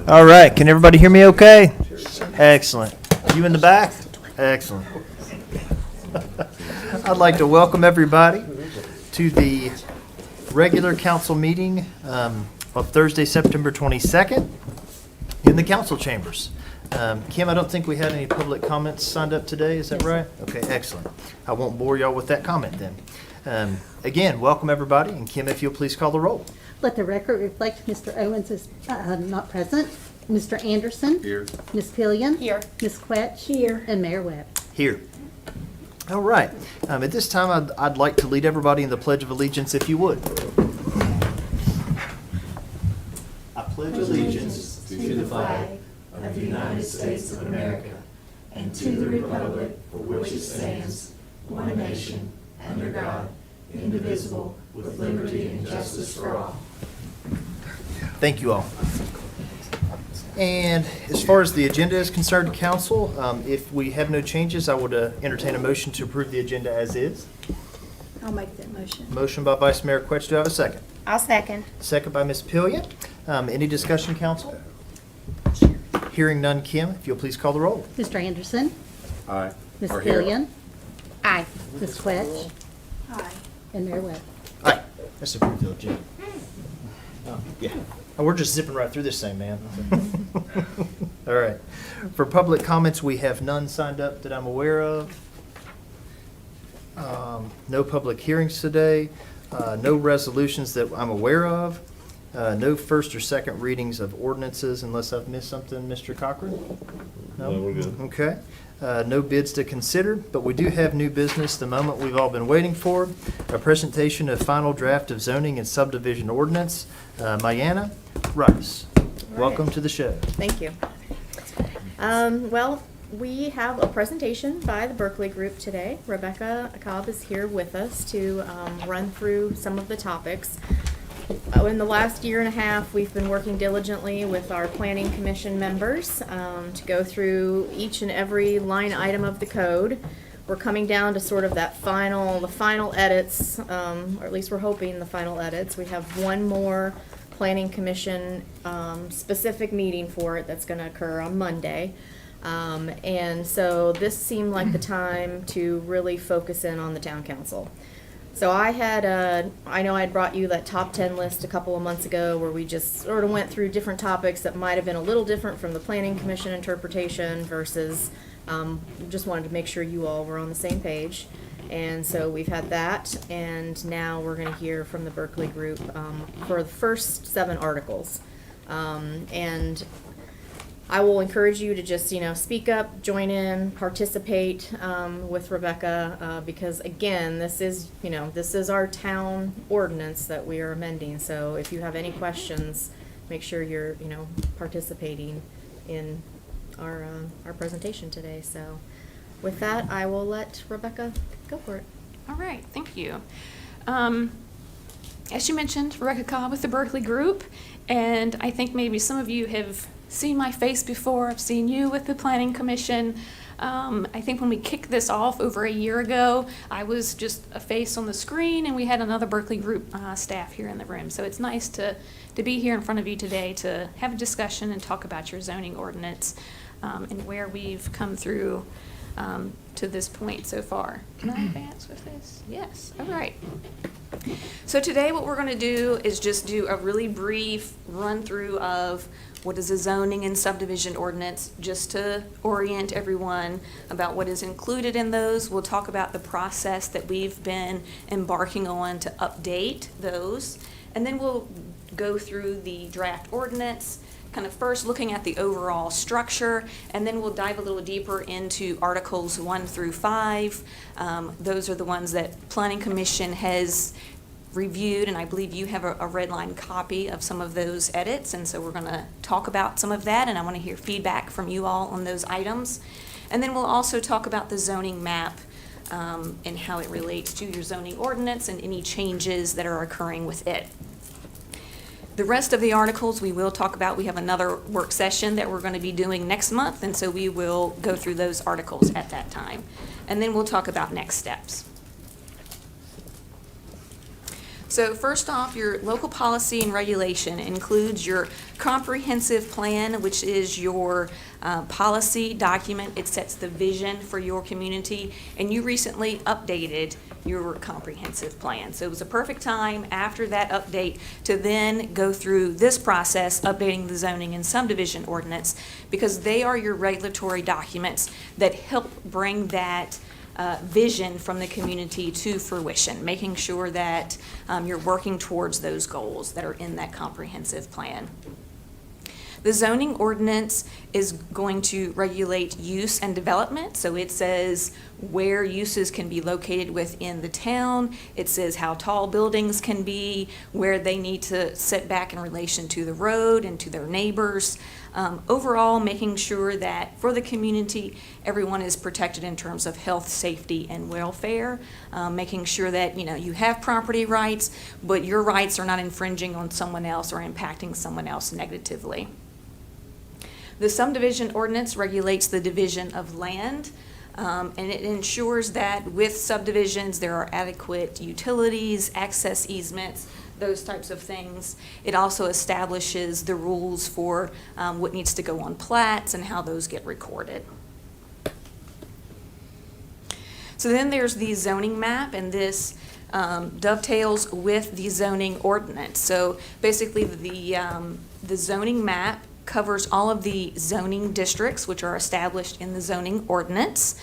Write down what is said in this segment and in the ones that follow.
All right, can everybody hear me okay? Excellent. You in the back? Excellent. I'd like to welcome everybody to the regular council meeting of Thursday, September 22nd in the council chambers. Kim, I don't think we had any public comments signed up today, is that right? Okay, excellent. I won't bore y'all with that comment then. Again, welcome everybody, and Kim, if you'll please call the roll. Let the record reflect Mr. Owens is not present. Mr. Anderson? Here. Ms. Pillion? Here. Ms. Quetch? Here. And Mayor Webb. Here. All right. At this time, I'd like to lead everybody in the Pledge of Allegiance, if you would. I pledge allegiance to the flag of the United States of America and to the republic for which it stands, one nation, under God, indivisible, with liberty and justice for all. Thank you all. And as far as the agenda is concerned, council, if we have no changes, I would entertain a motion to approve the agenda as is. I'll make that motion. Motion by Vice Mayor Quetch. Do I have a second? I'll second. Second by Ms. Pillion. Any discussion, council? Hearing none, Kim, if you'll please call the roll. Mr. Anderson? Aye. Ms. Or here. Pillion? Aye. Ms. Quetch? Aye. And Mayor Webb. Aye. That's approved the agenda. Yeah. Oh, we're just zipping right through this thing, man. All right. For public comments, we have none signed up that I'm aware of. No public hearings today. No resolutions that I'm aware of. No first or second readings of ordinances unless I've missed something, Mr. Cochran? No, we're good. Okay. No bids to consider, but we do have new business, the moment we've all been waiting for, a presentation of final draft of zoning and subdivision ordinance. Mayana Rice, welcome to the show. Thank you. Well, we have a presentation by the Berkeley Group today. Rebecca Cobb is here with us to run through some of the topics. In the last year and a half, we've been working diligently with our Planning Commission members to go through each and every line item of the code. We're coming down to sort of the final edits, or at least we're hoping the final edits. We have one more Planning Commission specific meeting for it that's going to occur on Monday. And so this seemed like the time to really focus in on the town council. So I know I had brought you that top 10 list a couple of months ago where we just sort of went through different topics that might have been a little different from the Planning Commission interpretation versus just wanted to make sure you all were on the same page. And so we've had that, and now we're going to hear from the Berkeley Group for the first 7 articles. And I will encourage you to just, speak up, join in, participate with Rebecca, because again, this is our town ordinance that we are amending. So if you have any questions, make sure you're, participating in our presentation today. So with that, I will let Rebecca go for it. All right, thank you. As you mentioned, Rebecca Cobb with the Berkeley Group, and I think maybe some of you have seen my face before. I've seen you with the Planning Commission. I think when we kicked this off over a year ago, I was just a face on the screen, and we had another Berkeley Group staff here in the room. So it's nice to be here in front of you today to have a discussion and talk about your zoning ordinance and where we've come through to this point so far. Can I advance with this? Yes. All right. So today what we're going to do is just do a really brief run through of what is a zoning and subdivision ordinance, just to orient everyone about what is included in those. We'll talk about the process that we've been embarking on to update those, and then we'll go through the draft ordinance, kind of first looking at the overall structure, and then we'll dive a little deeper into Articles 1 through 5. Those are the ones that Planning Commission has reviewed, and I believe you have a red line copy of some of those edits, and so we're going to talk about some of that, and I want to hear feedback from you all on those items. And then we'll also talk about the zoning map and how it relates to your zoning ordinance and any changes that are occurring with it. The rest of the articles we will talk about. We have another work session that we're going to be doing next month, and so we will go through those articles at that time. And then we'll talk about next steps. So first off, your local policy and regulation includes your comprehensive plan, which is your policy document. It sets the vision for your community, and you recently updated your comprehensive plan. So it was a perfect time after that update to then go through this process, updating the zoning and subdivision ordinance, because they are your regulatory documents that help bring that vision from the community to fruition, making sure that you're working towards those goals that are in that comprehensive plan. The zoning ordinance is going to regulate use and development, so it says where uses can be located within the town. It says how tall buildings can be, where they need to sit back in relation to the road and to their neighbors. Overall, making sure that for the community, everyone is protected in terms of health, safety, and welfare. Making sure that, you have property rights, but your rights are not infringing on someone else or impacting someone else negatively. The subdivision ordinance regulates the division of land, and it ensures that with subdivisions there are adequate utilities, access easements, those types of things. It also establishes the rules for what needs to go on plats and how those get recorded. So then there's the zoning map, and this dovetails with the zoning ordinance. So basically the zoning map covers all of the zoning districts which are established in the zoning ordinance.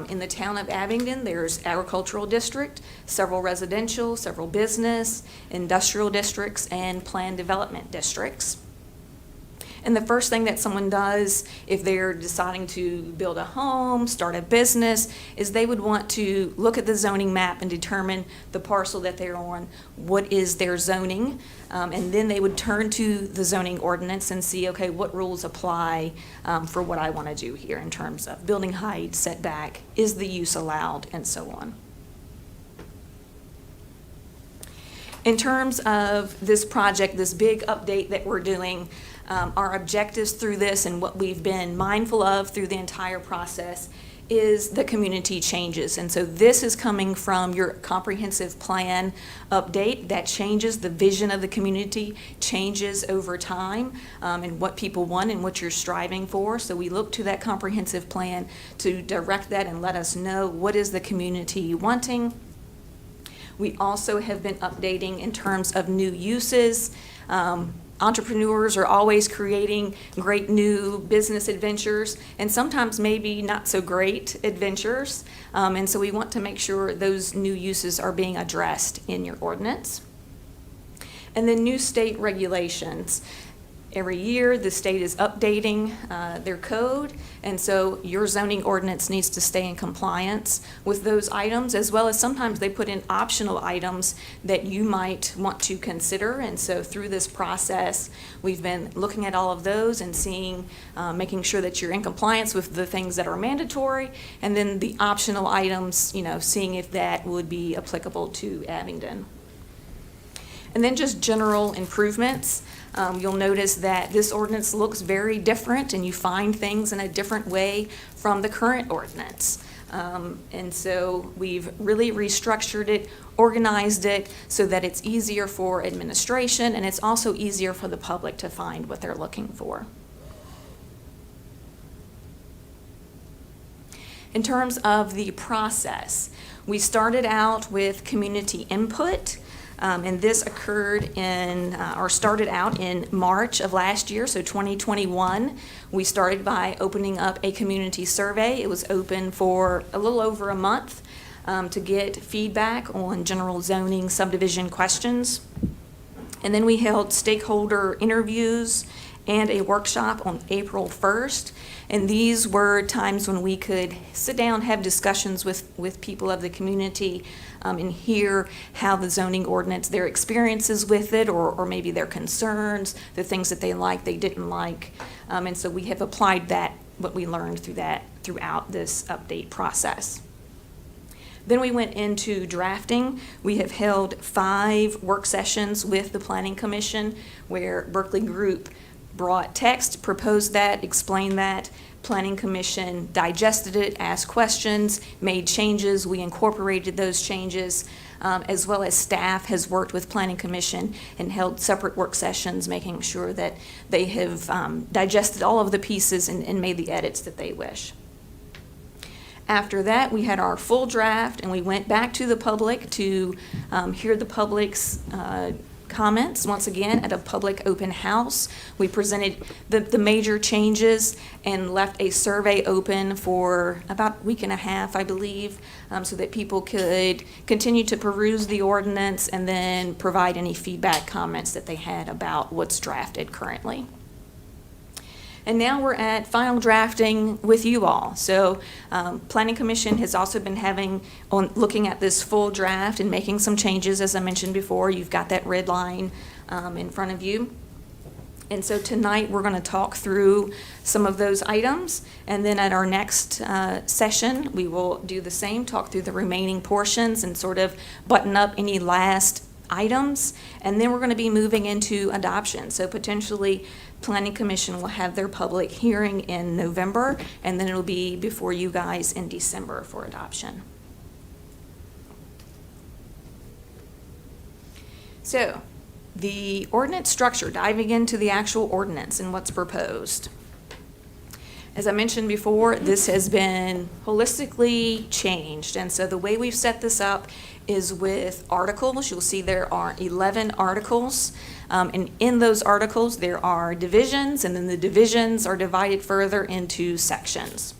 In the town of Abingdon, there's agricultural district, several residential, several business, industrial districts, and planned development districts. And the first thing that someone does if they're deciding to build a home, start a business, is they would want to look at the zoning map and determine the parcel that they're on, what is their zoning, and then they would turn to the zoning ordinance and see, okay, what rules apply for what I want to do here in terms of building height, setback, is the use allowed, and so on. In terms of this project, this big update that we're doing, our objectives through this and what we've been mindful of through the entire process is the community changes. And so this is coming from your comprehensive plan update that changes the vision of the community, changes over time, and what people want and what you're striving for. So we look to that comprehensive plan to direct that and let us know what is the community wanting. We also have been updating in terms of new uses. Entrepreneurs are always creating great new business adventures, and sometimes maybe not so great adventures. And so we want to make sure those new uses are being addressed in your ordinance. And then new state regulations. Every year, the state is updating their code, and so your zoning ordinance needs to stay in compliance with those items, as well as sometimes they put in optional items that you might want to consider. And so through this process, we've been looking at all of those and seeing, making sure that you're in compliance with the things that are mandatory, and then the optional items, seeing if that would be applicable to Abingdon. And then just general improvements. You'll notice that this ordinance looks very different, and you find things in a different way from the current ordinance. And so we've really restructured it, organized it so that it's easier for administration, and it's also easier for the public to find what they're looking for. In terms of the process, we started out with community input. And this started out in March of last year, so 2021. We started by opening up a community survey. It was open for a little over a month to get feedback on general zoning subdivision questions. And then we held stakeholder interviews and a workshop on April 1st. And these were times when we could sit down, have discussions with people of the community, and hear how the zoning ordinance, their experiences with it, or maybe their concerns, the things that they liked, they didn't like. And so we have applied what we learned throughout this update process. Then we went into drafting. We have held 5 work sessions with the Planning Commission where Berkeley Group brought text, proposed that, explained that, Planning Commission digested it, asked questions, made changes. We incorporated those changes, as well as staff has worked with Planning Commission and held separate work sessions, making sure that they have digested all of the pieces and made the edits that they wish. After that, we had our full draft, and we went back to the public to hear the public's comments once again at a public open house. We presented the major changes and left a survey open for about a week and a half, I believe, so that people could continue to peruse the ordinance and then provide any feedback comments that they had about what's drafted currently. And now we're at final drafting with you all. So Planning Commission has also been looking at this full draft and making some changes. As I mentioned before, you've got that red line in front of you. And so tonight we're going to talk through some of those items. And then at our next session, we will do the same, talk through the remaining portions and sort of button up any last items. And then we're going to be moving into adoption. So potentially Planning Commission will have their public hearing in November, and then it'll be before you guys in December for adoption. So, the ordinance structure, diving into the actual ordinance and what's proposed. As I mentioned before, this has been holistically changed, and so the way we've set this up is with articles. You'll see there are 11 articles, and in those articles there are divisions, and then the divisions are divided further into sections.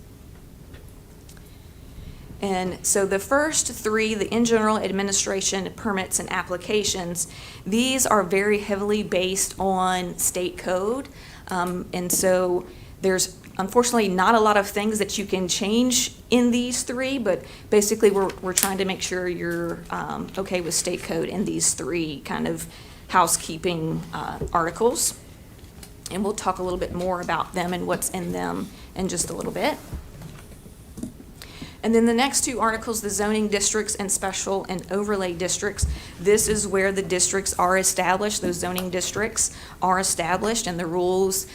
And so the first three, the in general, administration, permits, and applications, these are very heavily based on state code, and so there's unfortunately not a lot of things that you can change in these three, but basically we're trying to make sure you're okay with state code in these three kind of housekeeping articles. And we'll talk a little bit more about them and what's in them in just a little bit. And then the next two articles, the zoning districts and special and overlay districts, this is where the districts are established. Those zoning districts are established, and the rules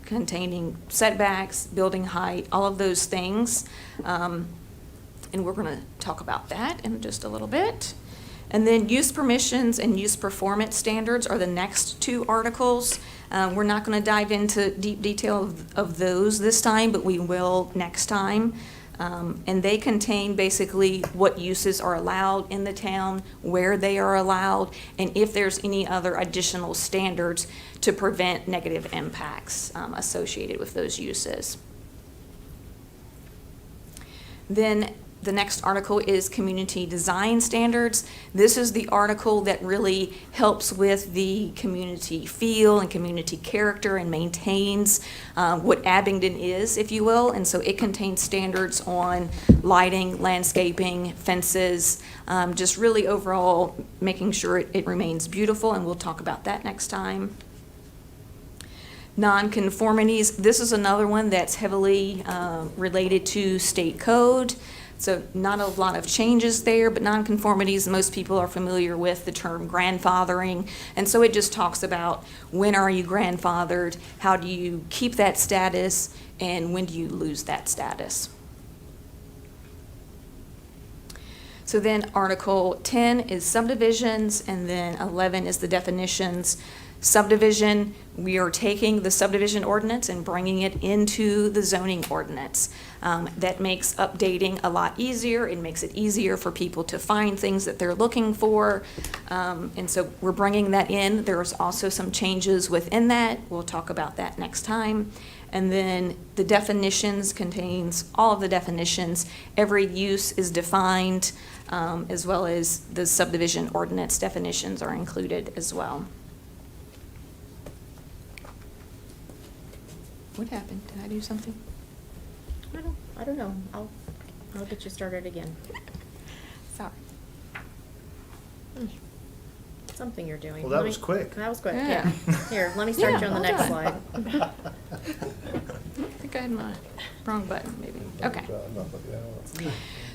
containing setbacks, building height, all of those things. And we're going to talk about that in just a little bit. And then use permissions and use performance standards are the next two articles. We're not going to dive into deep detail of those this time, but we will next time. And they contain basically what uses are allowed in the town, where they are allowed, and if there's any other additional standards to prevent negative impacts associated with those uses. Then the next article is community design standards. This is the article that really helps with the community feel and community character and maintains what Abingdon is, if you will. And so it contains standards on lighting, landscaping, fences, just really overall making sure it remains beautiful, and we'll talk about that next time. Nonconformities, this is another one that's heavily related to state code. So not a lot of changes there, but nonconformities, most people are familiar with the term grandfathering. And so it just talks about when are you grandfathered, how do you keep that status, and when do you lose that status. So then Article 10 is subdivisions, and then 11 is the definitions. Subdivision, we are taking the subdivision ordinance and bringing it into the zoning ordinance. That makes updating a lot easier. It makes it easier for people to find things that they're looking for. And so we're bringing that in. There's also some changes within that. We'll talk about that next time. And then the definitions contains all of the definitions. Every use is defined, as well as the subdivision ordinance definitions are included as well. What happened? Did I do something? I don't know. I'll get you started again. Sorry. Something you're doing. Well, that was quick. That was quick, Yeah. yeah. Here, let me start you on the well next done. slide. I think I had my wrong button, maybe. Okay.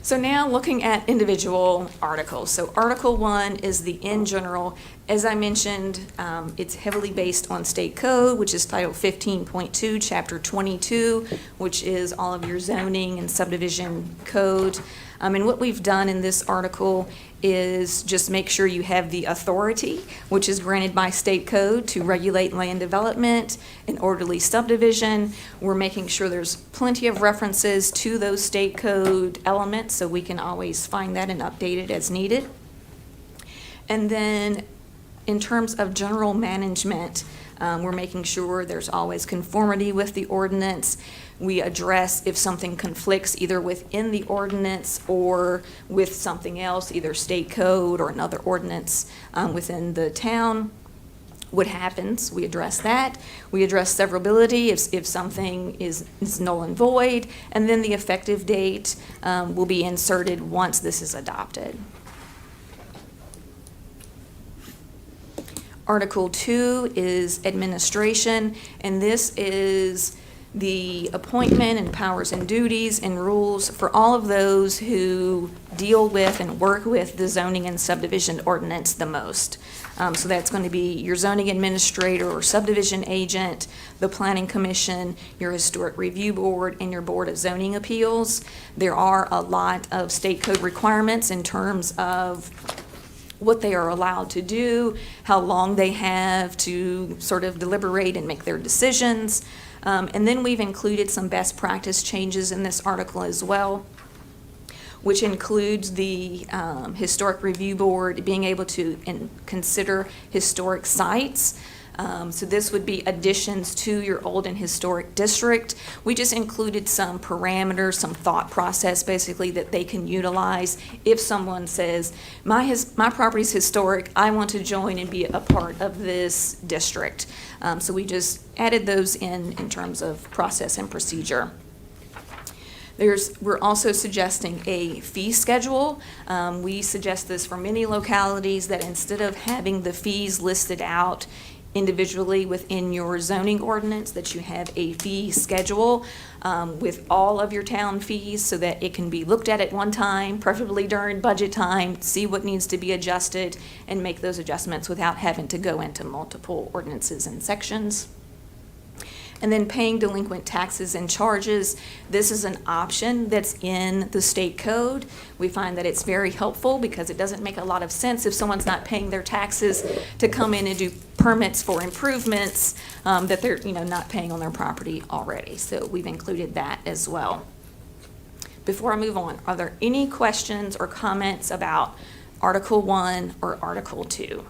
So now looking at individual articles. So Article 1 is the in general. As I mentioned, it's heavily based on state code, which is Title 15.2, Chapter 22, which is all of your zoning and subdivision code. And what we've done in this article is just make sure you have the authority, which is granted by state code, to regulate land development and orderly subdivision. We're making sure there's plenty of references to those state code elements so we can always find that and update it as needed. And then in terms of general management, we're making sure there's always conformity with the ordinance. We address if something conflicts either within the ordinance or with something else, either state code or another ordinance within the town. What happens? We address that. We address severability if something is null and void, and then the effective date will be inserted once this is adopted. Article 2 is administration, and this is the appointment and powers and duties and rules for all of those who deal with and work with the zoning and subdivision ordinance the most. So that's going to be your zoning administrator or subdivision agent, the planning commission, your historic review board, and your board of zoning appeals. There are a lot of state code requirements in terms of what they are allowed to do, how long they have to sort of deliberate and make their decisions. And then we've included some best practice changes in this article as well, which includes the Historic Review Board being able to consider historic sites. So this would be additions to your old and historic district. We just included some parameters, some thought process basically that they can utilize if someone says, my property's historic, I want to join and be a part of this district. So we just added those in terms of process and procedure. We're also suggesting a fee schedule. We suggest this for many localities, that instead of having the fees listed out individually within your zoning ordinance, that you have a fee schedule with all of your town fees so that it can be looked at one time, preferably during budget time, see what needs to be adjusted and make those adjustments without having to go into multiple ordinances and sections. And then paying delinquent taxes and charges. This is an option that's in the state code. We find that it's very helpful because it doesn't make a lot of sense if someone's not paying their taxes to come in and do permits for improvements that they're not paying on their property already. So we've included that as well. Before I move on, are there any questions or comments about Article 1 or Article 2?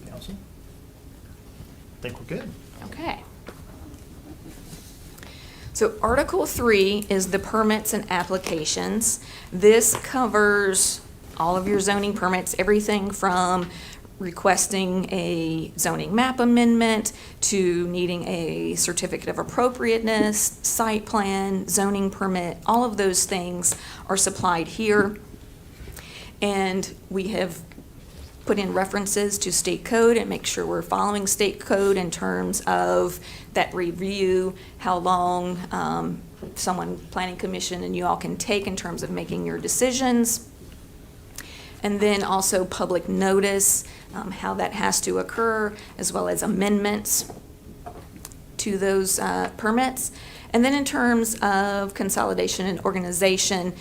Council? I think we're good. Okay. So Article 3 is the permits and applications. This covers all of your zoning permits, everything from requesting a zoning map amendment to needing a certificate of appropriateness, site plan, zoning permit. All of those things are supplied here. And we have put in references to state code and make sure we're following state code in terms of that review, how long someone, planning commission, and you all can take in terms of making your decisions. And then also public notice, how that has to occur, as well as amendments to those permits. And then in terms of consolidation and organization,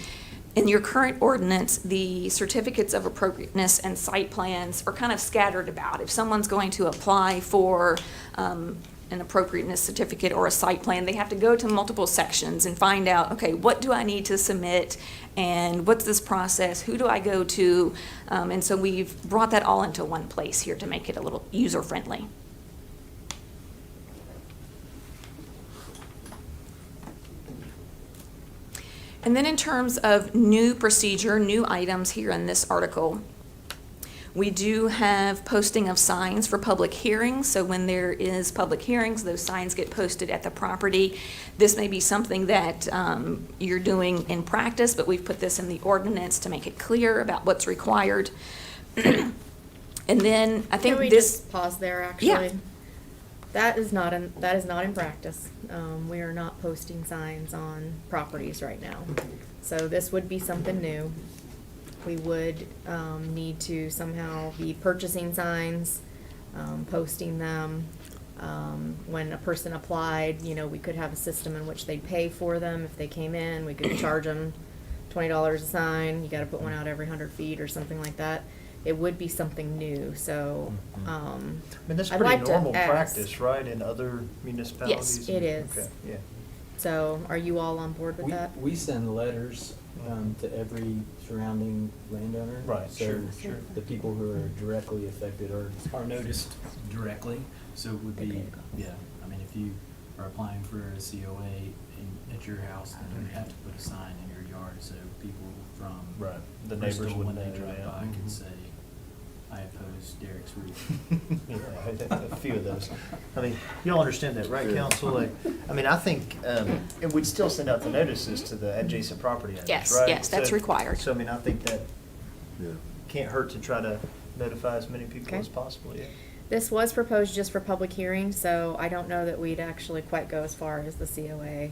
in your current ordinance, the certificates of appropriateness and site plans are kind of scattered about. If someone's going to apply for an appropriateness certificate or a site plan, they have to go to multiple sections and find out, okay, what do I need to submit and what's this process? Who do I go to? And so we've brought that all into one place here to make it a little user-friendly. And then in terms of new procedure, new items here in this article, we do have posting of signs for public hearings. So when there is public hearings, those signs get posted at the property. This may be something that you're doing in practice, but we've put this in the ordinance to make it clear about what's required. And then I think Can we this. just pause there, actually? Yeah. That is not in practice. We are not posting signs on properties right now. So this would be something new. We would need to somehow be purchasing signs, posting them. When a person applied, we could have a system in which they'd pay for them. If they came in, we could charge them $20 a sign. You gotta put one out every 100 feet or something like that. It would be something new, so, I mean, that's I'd pretty like to normal ask. practice, right, in other municipalities? Yes, it is. Okay, yeah. So, are you all on board with that? We send letters to every surrounding landowner. Right, So sure. the people who are directly affected are noticed directly, so it would be, yeah, I mean, if you are applying for a COA at your house, then you would have to put a sign in your yard, so people from Right, the neighbors Bristol, would when they know, drive yeah. by, can Mhm. say, I oppose Derek's roof. Yeah, a few of those. I mean, y'all understand that, right, council? Like, I mean, I think, and we'd still send out the notices to the adjacent property owners, Yes, right? yes, that's So- required. So, I mean, I think that Yeah. can't hurt to try to notify as many people Okay. as possible, yeah. This was proposed just for public hearing, so I don't know that we'd actually quite go as far as the COA.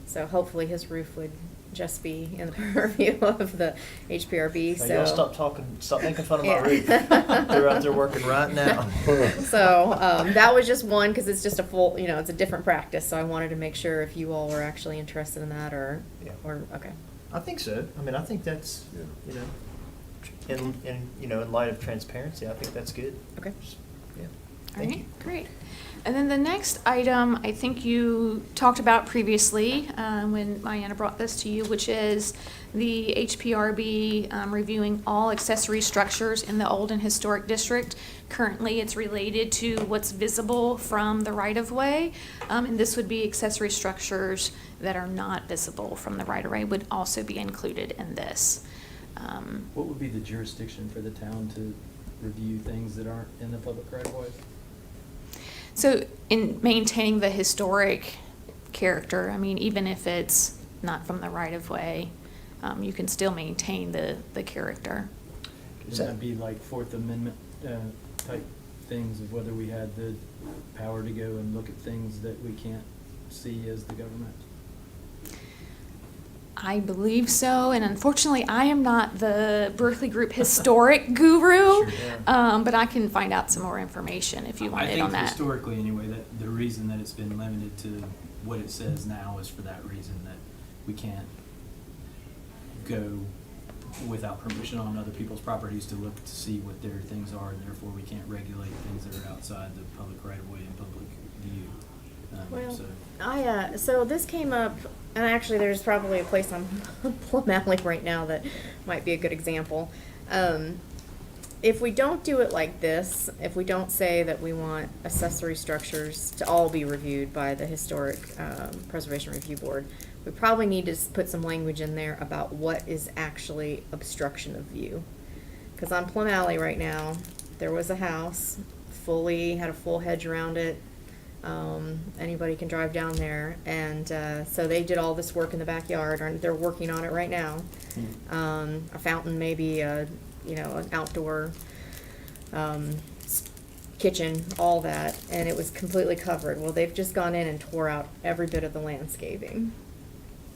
So hopefully his roof would just be in the purview of the HPRB, Now, so. y'all stop making fun of my Yeah. roof. They're out there working right now. So, that was just one, cause it's just a full, it's a different practice, so I wanted to make sure if you all were actually interested in that, or, Yeah. okay. I think so. I mean, I think that's, Yeah. in light of transparency, I think that's good. Okay. Yeah. All Thank right, you. great. And then the next item, I think you talked about previously, when Diana brought this to you, which is the HPRB reviewing all accessory structures in the old and historic district. Currently, it's related to what's visible from the right-of-way, and this would be accessory structures that are not visible from the right-of-way would also be included in this. What would be the jurisdiction for the town to review things that aren't in the public right of way? So in maintaining the historic character, I mean, even if it's not from the right-of-way, you can still maintain the character. Would that be like Fourth Amendment type things of whether we had the power to go and look at things that we can't see as the government? I believe so, and unfortunately, I am not the Berkeley Group historic guru, Sure, yeah. but I can find out some more information if you wanted on I that. think historically, anyway, that the reason that it's been limited to what it says now is for that reason, that we can't go without permission on other people's properties to look to see what their things are, and therefore we can't regulate things that are outside the public right of way and public view. Well, So- so this came up, and actually there's probably a place on Plum Alley right now that might be a good example. If we don't do it like this, if we don't say that we want accessory structures to all be reviewed by the Historic Preservation Review Board, we probably need to put some language in there about what is actually obstruction of view. Because on Plum Alley right now, there was a house, had a full hedge around it. Anybody can drive down there, and so they did all this work in the backyard, and they're working on it right now. A fountain, maybe an outdoor kitchen, all that, and it was completely covered. Well, they've just gone in and tore out every bit of the landscaping,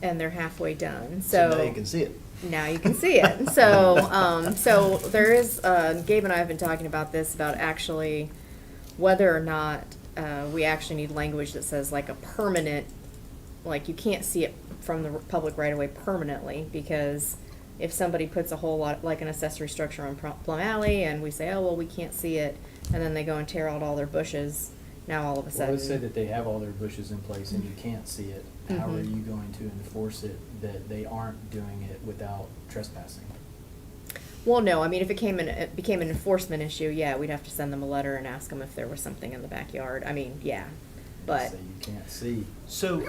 and they're halfway done. So now you can see it. Now you can see it. So there is, Gabe and I have been talking about this, about actually whether or not we actually need language that says like a permanent, like you can't see it from the public right of way permanently, because if somebody puts a whole lot, like an accessory structure on Plum Alley, and we say, oh, well, we can't see it, and then they go and tear out all their bushes, now all of a Well, sudden. let's say that they have all their bushes in place and you can't see it. How are Mhm. you going to enforce it that they aren't doing it without trespassing? Well, no, I mean, if it became an enforcement issue, yeah, we'd have to send them a letter and ask them if there was something in the backyard. I mean, yeah, but, Say you can't see. So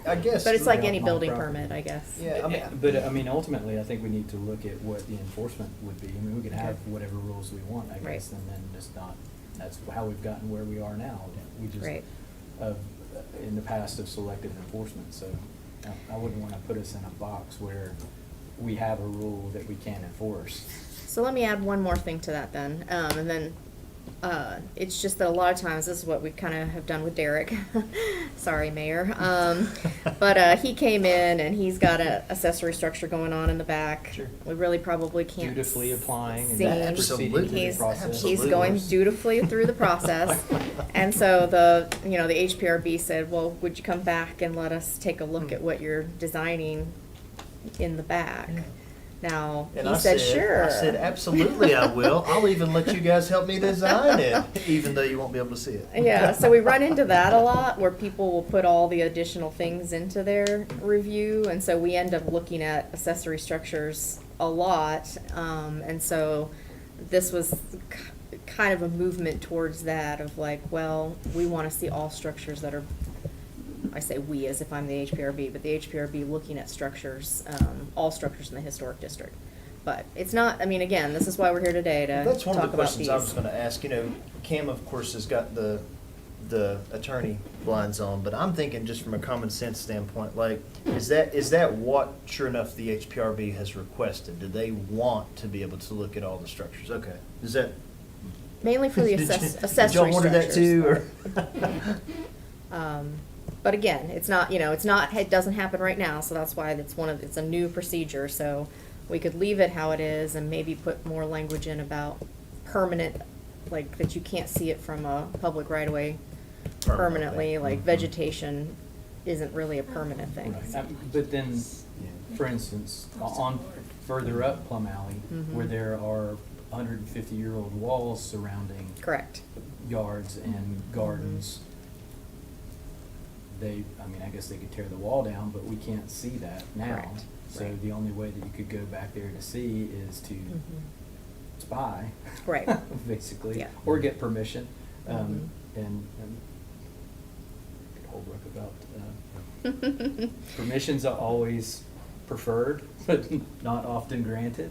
I guess. but it's like any on building property. permit, I guess. Yeah, I mean. But, I mean, ultimately, I think we need to look at what the enforcement would be. I mean, we can have whatever rules we want, I Right. guess, and then just not, that's how we've gotten where we are now. We just, Right. in the past, have selected enforcement, so I wouldn't want to put us in a box where we have a rule that we can't enforce. So let me add one more thing to that then, and then It's just that a lot of times, this is what we kind of have done with Derek. Sorry, Mayor. But he came in and he's got an accessory structure going on in the back. Sure. We really probably can't. Dutifully applying and see. proceeding through the He's, process. he's going dutifully through the process. And so the HPRB said, well, would you come back and let us take a look at what you're designing in the back? Now, And he I said, sure. I said, absolutely, I will. I'll even let you guys help me design it, even though you won't be able to see it. Yeah, so we run into that a lot, where people will put all the additional things into their review, and so we end up looking at accessory structures a lot. And so this was kind of a movement towards that, of like, well, we want to see all structures that are, I say we as if I'm the HPRB, but the HPRB looking at structures, all structures in the historic district. But it's not, I mean, again, this is why we're here today, to That's one talk of the about questions I was these. gonna ask. Cam, of course, has got the attorney blinds on, but I'm thinking just from a common sense standpoint, like, is that what, sure enough, the HPRB has requested? Do they want to be able to look at all the structures? Okay. Is that? Mainly for the Did you- accessory Did y'all order that structures. too, or? But again, it's not, it doesn't happen right now, so that's why it's a new procedure, so we could leave it how it is and maybe put more language in about permanent, like that you can't see it from a public right of way permanently, like vegetation isn't really a permanent thing. Right. But then, for instance, on further up Plum Alley, where there are 150-year-old walls surrounding Correct. yards and gardens, I guess they could tear the wall down, but we can't see that now. Correct. So Right. the only way that you could go back there to see is to spy. Right. Basically, Yeah. or get permission. Mhm. And could hold about permissions are always preferred, but not often granted.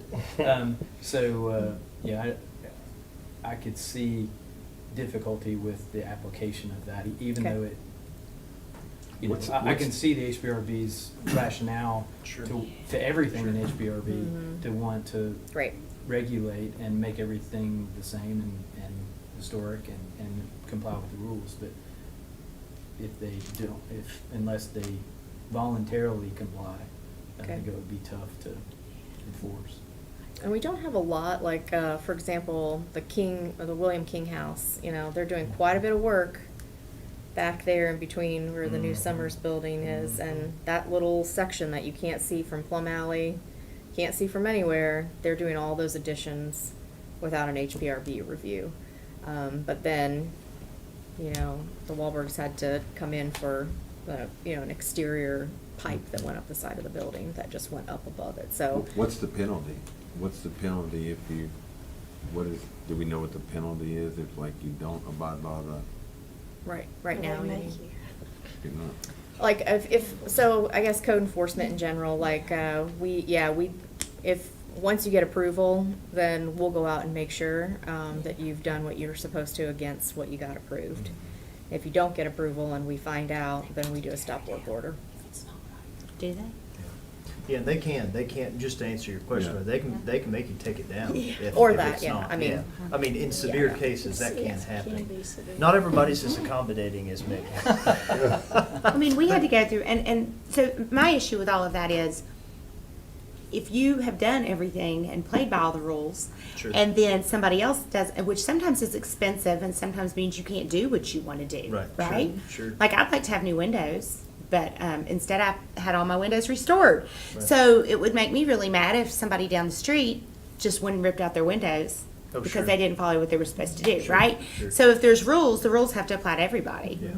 I could see difficulty with the application of that, even Okay. though I can see the HBRB's rationale Sure. to everything in HBRB Mhm. to want to Right. regulate and make everything the same and historic and comply with the rules, but if they don't, unless they voluntarily comply, I Okay. think it would be tough to enforce. And we don't have a lot, like, for example, the William King House, they're doing quite a bit of work back there in between where the new Summers building is, and that little section that you can't see from Plum Alley, can't see from anywhere, they're doing all those additions without an HPRB review. But then, the Wahlbergs had to come in for, an exterior pipe that went up the side of the building that just went up above it, so. What's the penalty? What's the penalty if you, do we know what the penalty is if like you don't abide by the, Right now, you Make mean. you. you know? Like, so I guess code enforcement in general, like, once you get approval, then we'll go out and make sure, that you've done what you're supposed to against what you got approved. If you don't get approval and we find out, then we do a stop work order. Do they? Yeah, they can, just to answer your question, Yeah. they can make you take it down. if- Or if that, it's yeah, not. I mean- Yeah. I mean, in severe Yeah. cases, that can Yes, it happen. can be severe. Not everybody's as accommodating as me. I mean, we had to go through, and so my issue with all of that is, if you have done everything and played by all the rules, Sure. and then somebody else does, which sometimes is expensive and sometimes means you can't do what you want to do, Right, sure, right? sure. Like, I'd like to have new windows, but instead I had all my windows restored. Right. So it would make me really mad if somebody down the street just went and ripped out their windows Oh, because sure. they didn't follow what they were supposed to do, Sure, right? sure. So if there's rules, the rules have to apply to everybody. Yeah.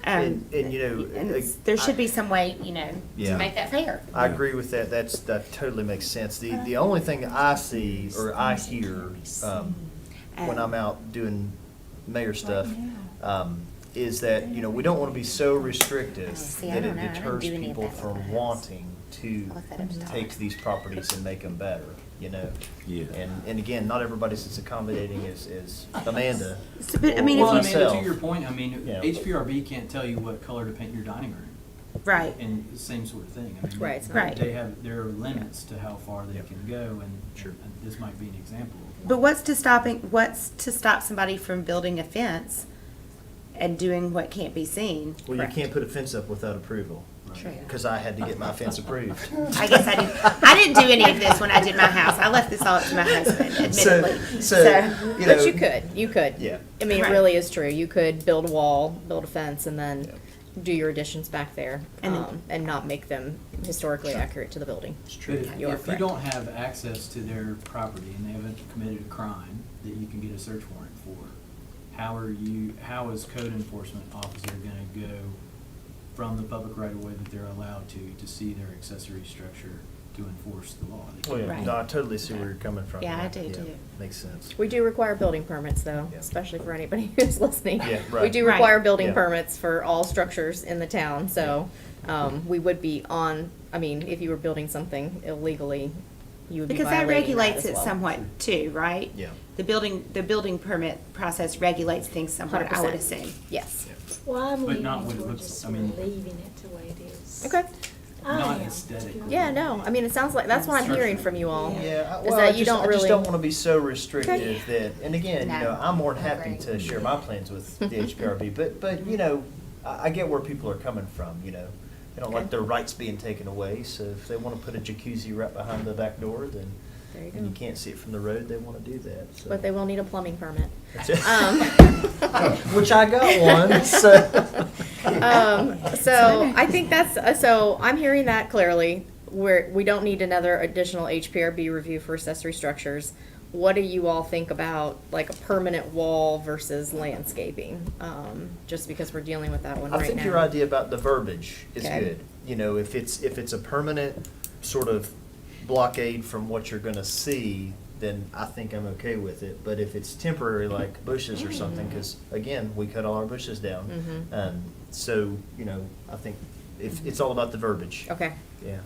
And there should be some way, Yeah. to make that fair. I agree with that. That totally makes sense. The only thing I see or I hear when I'm out doing mayor stuff is that we don't want to be so restrictive See, I that it don't know. I didn't deters do any of people that with from my house. wanting to I left that up to Todd. take these properties and make them better. Yeah. And again, not everybody's as accommodating as Amanda. So, but, I mean, Well, if I you, mean, myself. to your point, Yeah. HPRB can't tell you what color to paint your dining room. right, And the same sort of thing. I mean, Right, it's not- Right. There are limits to how far they can go, and Sure. and this might be an example of But what's to stop somebody from building a fence and doing what can't be seen? Well, you can't put a fence up without approval. True. Because I had to get my fence approved. I guess I didn't do any of this when I did my house. I left this all up to my husband, admittedly. But you could. Yeah. I mean, it Right. really is true. You could build a wall, build a fence, and then do your additions back there, And and not make them historically accurate to the building. But if You are if you correct. don't have access to their property and they haven't committed a crime that you can get a search warrant for, how is code enforcement officer gonna go from the public right of way that they're allowed to see their accessory structure to enforce the law? They Well, can't. yeah, Right. no, I totally see where you're coming from. Yeah, I do too. Makes sense. We do require building permits, though, Yeah. especially for anybody who's listening. Yeah, We right. do Right. require building Yeah. permits for all structures in the town, so we would be I mean, if you were building something illegally, you would be Because that violating regulates as it well. somewhat too, right? Yeah. The building permit process regulates things somewhat, I would 100%. assume. Yes. Well, I'm But leaning not what it toward looks- just I mean- leaving it the way it is. Okay. Not I am. aesthetically. Yeah, no, I mean, it sounds like, that's what I'm hearing from you all. Yeah, Is well, that I you just, don't I just really- don't want to be so restrictive that, and again, you No. know, I'm more than happy to share my plans with the HPRB, but, you know, I get where people are coming from, you know. They don't like their rights being taken away, so if they want to put a jacuzzi right behind the back door, then, There you and you go. can't see it from the road, they want to do that, so. But they will need a plumbing permit. That's it. Um, Which I got one, so. So I think so I'm hearing that clearly, where we don't need another additional HPRB review for accessory structures. What do you all think about like a permanent wall versus landscaping? Just because we're dealing with that one right I now. think your idea about the verbiage is Okay. good. You know, if it's a permanent sort of blockade from what you're gonna see, then I think I'm okay with it. But if it's temporary, like bushes or something, because again, we cut all our bushes down. Mhm. So, you know, I think it's all about the verbiage. Okay, Yeah.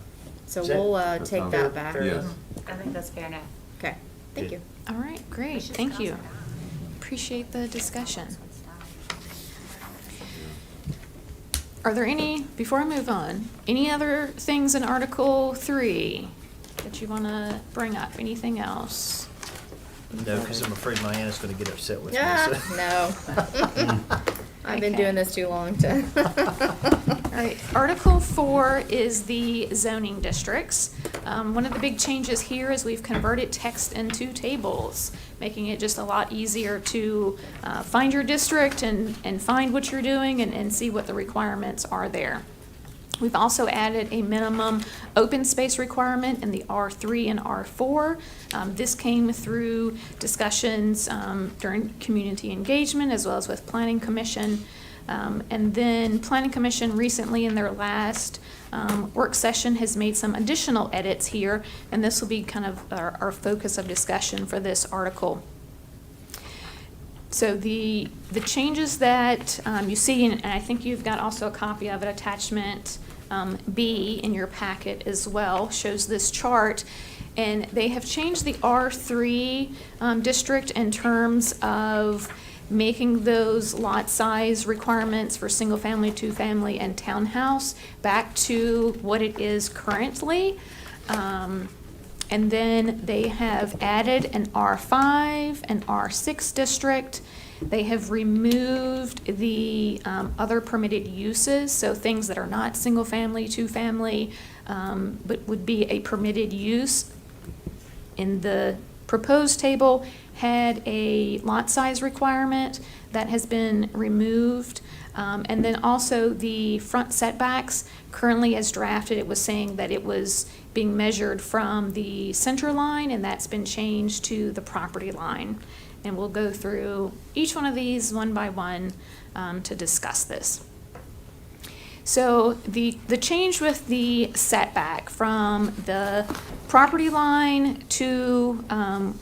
so Is that- we'll that take sounds- that back. fair Yes. enough? I think that's fair enough. Okay, thank Good. you. All right, great, thank you. Appreciate the discussion. Are there any, before I move on, any other things in Article 3 that you want to bring up? Anything else? No, because I'm afraid Diana's gonna get upset with me. Ah, so. no. I've been Okay. doing this too long to. All right, Article 4 is the zoning districts. One of the big changes here is we've converted text into tables, making it just a lot easier to find your district and find what you're doing and see what the requirements are there. We've also added a minimum open space requirement in the R3 and R4. This came through discussions during community engagement as well as with Planning Commission. And then Planning Commission recently in their last work session has made some additional edits here, and this will be kind of our focus of discussion for this article. So the changes that you see, and I think you've got also a copy of it, attachment B in your packet as well, shows this chart. And they have changed the R3 district in terms of making those lot size requirements for single family, two family, and townhouse back to what it is currently. And then they have added an R5, an R6 district. They have removed the other permitted uses, so things that are not single family, two family, but would be a permitted use. In the proposed table had a lot size requirement that has been removed. And then also the front setbacks, currently as drafted, it was saying that it was being measured from the center line, and that's been changed to the property line. And we'll go through each one of these one by one to discuss this. So the change with the setback from the property line to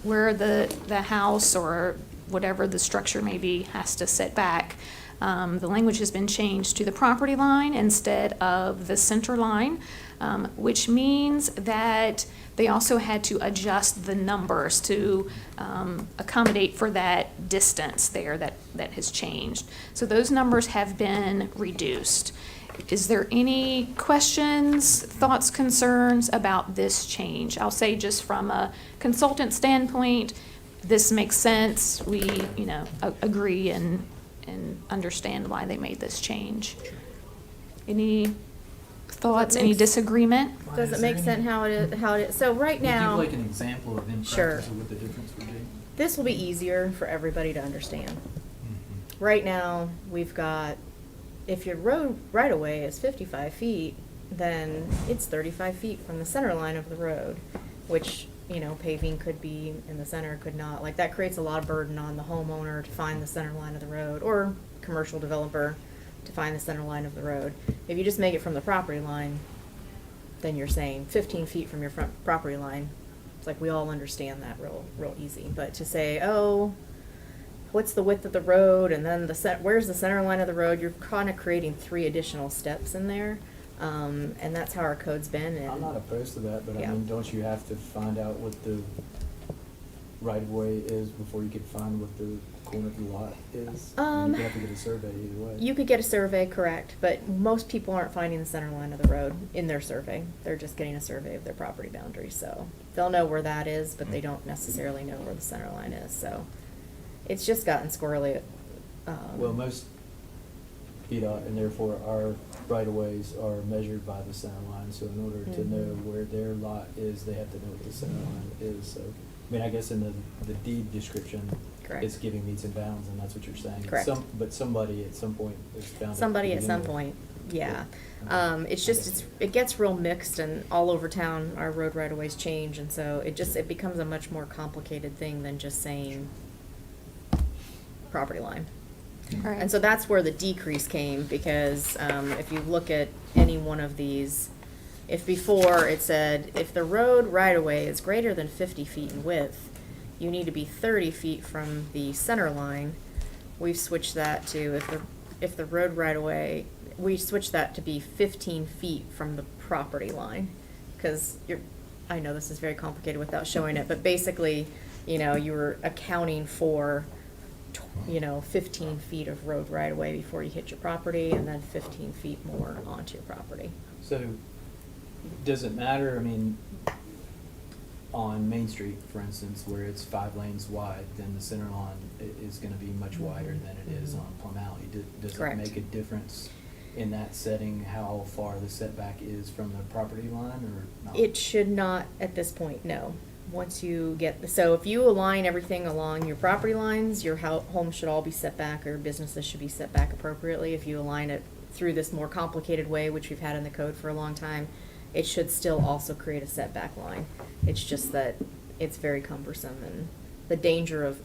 where the house or whatever the structure may be has to sit back, the language has been changed to the property line instead of the center line, which means that they also had to adjust the numbers to accommodate for that distance there that has changed. So those numbers have been reduced. Is there any questions, thoughts, concerns about this change? I'll say just from a consultant standpoint, this makes sense. We, agree and understand why they made this change. Any thoughts, any disagreement? Does it make sense how it is? So right Can you now, give like an example of in Sure. practice of what the difference would be? this will be easier for everybody to understand. Right now, we've got, if your road right of way is 55 feet, then it's 35 feet from the center line of the road, which, paving could be in the center, could not. Like, that creates a lot of burden on the homeowner to find the center line of the road, or commercial developer to find the center line of the road. If you just make it from the property line, then you're saying 15 feet from your front property line. It's like, we all understand that real easy. But to say, oh, what's the width of the road, and then where's the center line of the road, you're kind of creating 3 additional steps in there. And that's how our code's been. And I'm not opposed to that, but I Yeah. mean, don't you have to find out what the right of way is before you can find what the corner of the lot is? I mean, you have to get a survey either way. You could get a survey, correct, but most people aren't finding the center line of the road in their survey. They're just getting a survey of their property boundary, so they'll know where that is, but they don't necessarily know where the center line is, so it's just gotten squirrely. Well, most VDOT and therefore our right-of-ways are measured by the center line, so in order to know where their lot is, they have to know what the center line is, so. I mean, I guess in the deed description, Correct. it's giving meets and bounds, and that's what you're saying. Correct. But somebody at some point is found. Somebody at some point, yeah. It's just, it gets real mixed, and all over town, our road right-of-ways change, and so it becomes a much more complicated thing than just saying property line. Right. And so that's where the decrease came, because if you look at any one of these, if before it said, if the road right-of-way is greater than 50 feet in width, you need to be 30 feet from the center line. We've switched that to, if the road right-of-way, we switched that to be 15 feet from the property line. Because I know this is very complicated without showing it, but basically, you were accounting for 15 feet of road right-of-way before you hit your property, and then 15 feet more onto your property. So, does it matter, I mean, on Main Street, for instance, where it's 5 lanes wide, then the center line is gonna be much wider than it is on Plum Alley. Does it Correct. make a difference in that setting, how far the setback is from the property line, or not? It should not at this point, no. Once you so if you align everything along your property lines, your home should all be set back, or businesses should be set back appropriately. If you align it through this more complicated way, which we've had in the code for a long time, it should still also create a setback line. It's just that it's very cumbersome, and the danger of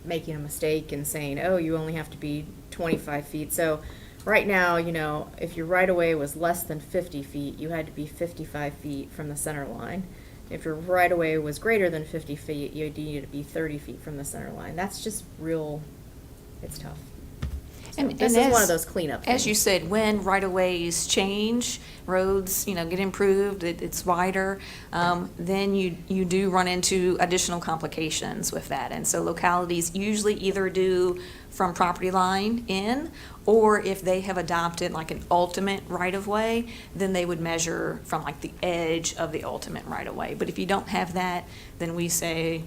making a mistake and saying, oh, you only have to be 25 feet. So right now, if your right-of-way was less than 50 feet, you had to be 55 feet from the center line. If your right-of-way was greater than 50 feet, you needed to be 30 feet from the center line. That's just it's tough. So this is one of those cleanup things. As you said, when right-of-ways change, roads, get improved, it's wider, then you do run into additional complications with that. And so localities usually either do from property line in, or if they have adopted like an ultimate right-of-way, then they would measure from like the edge of the ultimate right-of-way. But if you don't have that, then we say,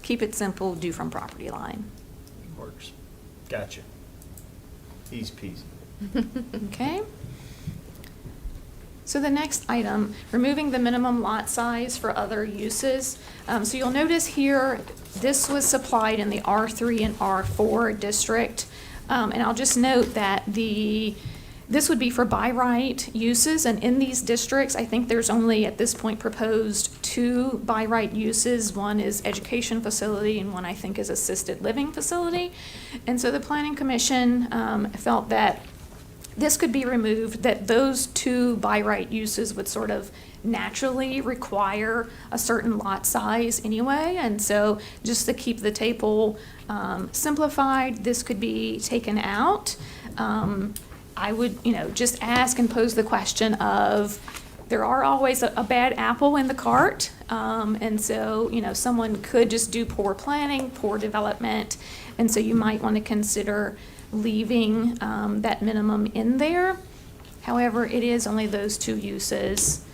keep it simple, do from property line. Works. Gotcha. Easy peasy. Okay. So the next item, removing the minimum lot size for other uses. So you'll notice here, this was supplied in the R3 and R4 district. And I'll just note that this would be for by right uses, and in these districts, I think there's only at this point proposed 2 by right uses. One is education facility, and one I think is assisted living facility. And so the Planning Commission felt that this could be removed, that those 2 by right uses would sort of naturally require a certain lot size anyway. And so just to keep the table simplified, this could be taken out. I would, just ask and pose the question of, there are always a bad apple in the cart. And so, someone could just do poor planning, poor development. And so you might want to consider leaving that minimum in there. However, it is only those 2 uses.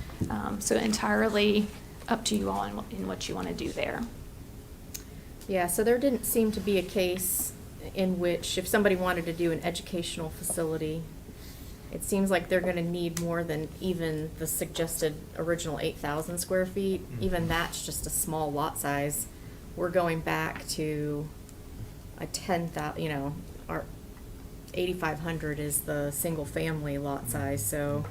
So entirely up to you all in what you want to do there. Yeah, so there didn't seem to be a case in which if somebody wanted to do an educational facility, it seems like they're gonna need more than even the suggested original 8,000 square feet. Even that's just a small lot size. We're going back to a 10,000, you know, our 8,500 is the single-family lot size, so,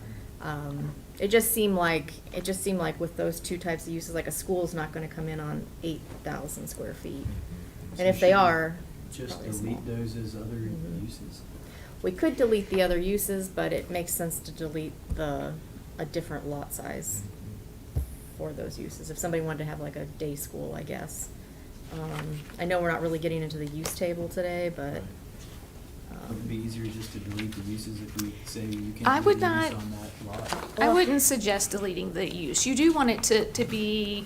it just seemed like with those two types of uses, like a school's not gonna come in on 8,000 square feet. And if they are, Just probably small. delete those as other Mhm. uses. We could delete the other uses, but it makes sense to delete a different lot size for those uses. If somebody wanted to have like a day school, I guess. I know we're not really getting into the use table today, but. Would it be easier just to delete the uses if we say you can't I do would use not- on that lot? I wouldn't suggest deleting the use. You do want it to be,